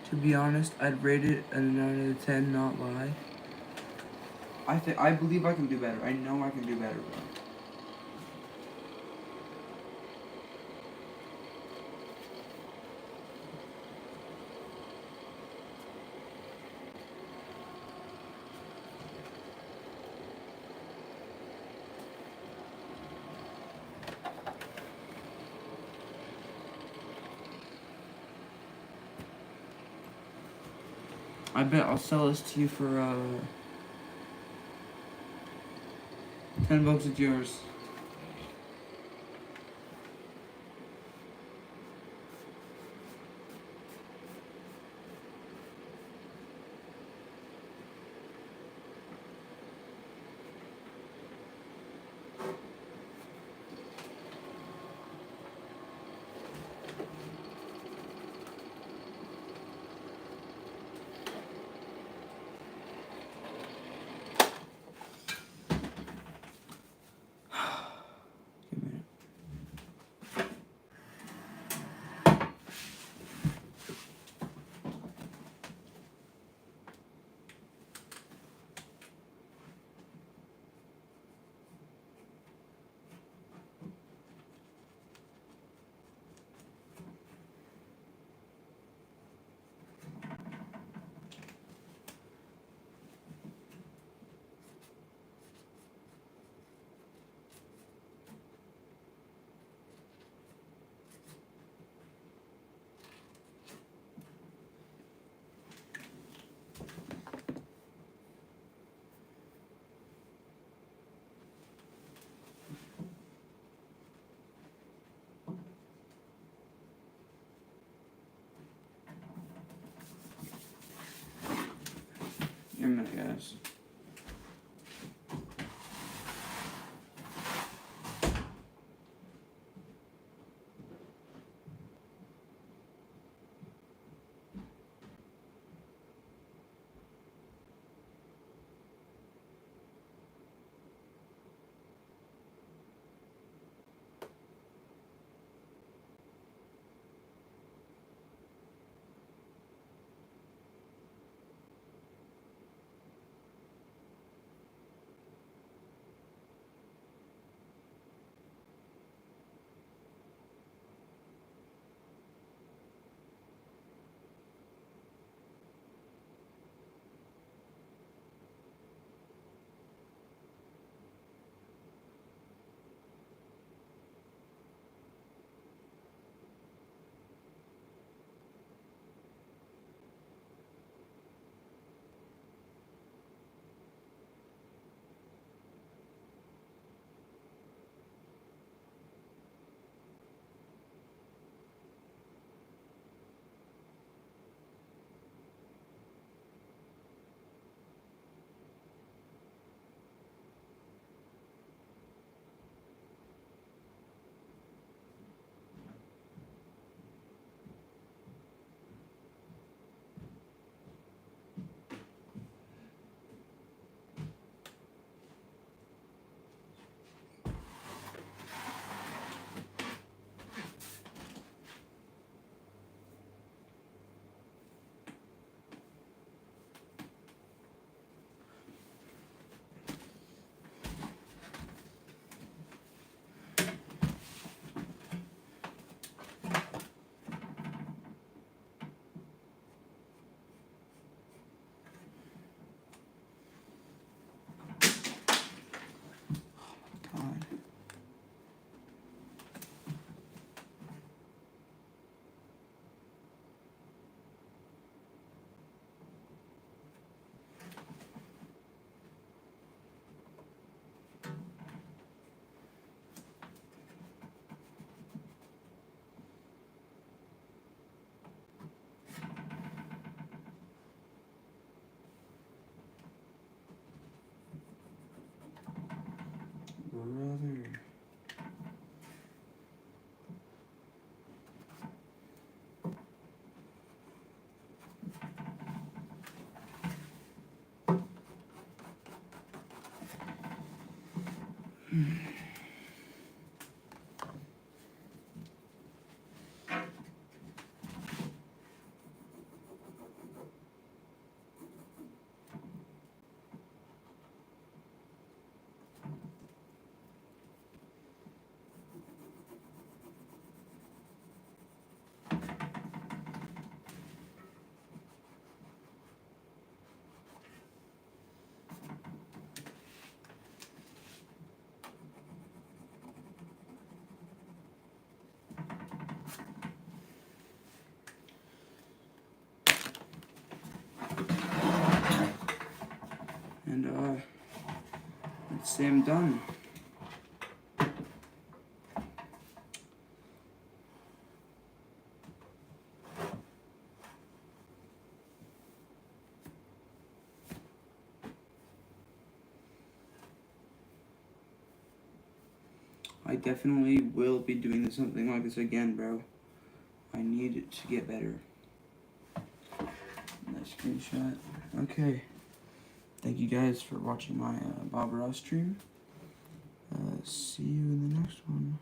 To be honest, I'd rate it a 9 out of 10, not lie. I believe I can do better. I know I can do better, bro. I bet I'll sell this to you for $10. It's yours. Give me a minute. Give me a minute, guys. And let's say I'm done. I definitely will be doing something like this again, bro. I need to get better. Nice screenshot. Okay. Thank you guys for watching my Bob Ross stream. See you in the next one.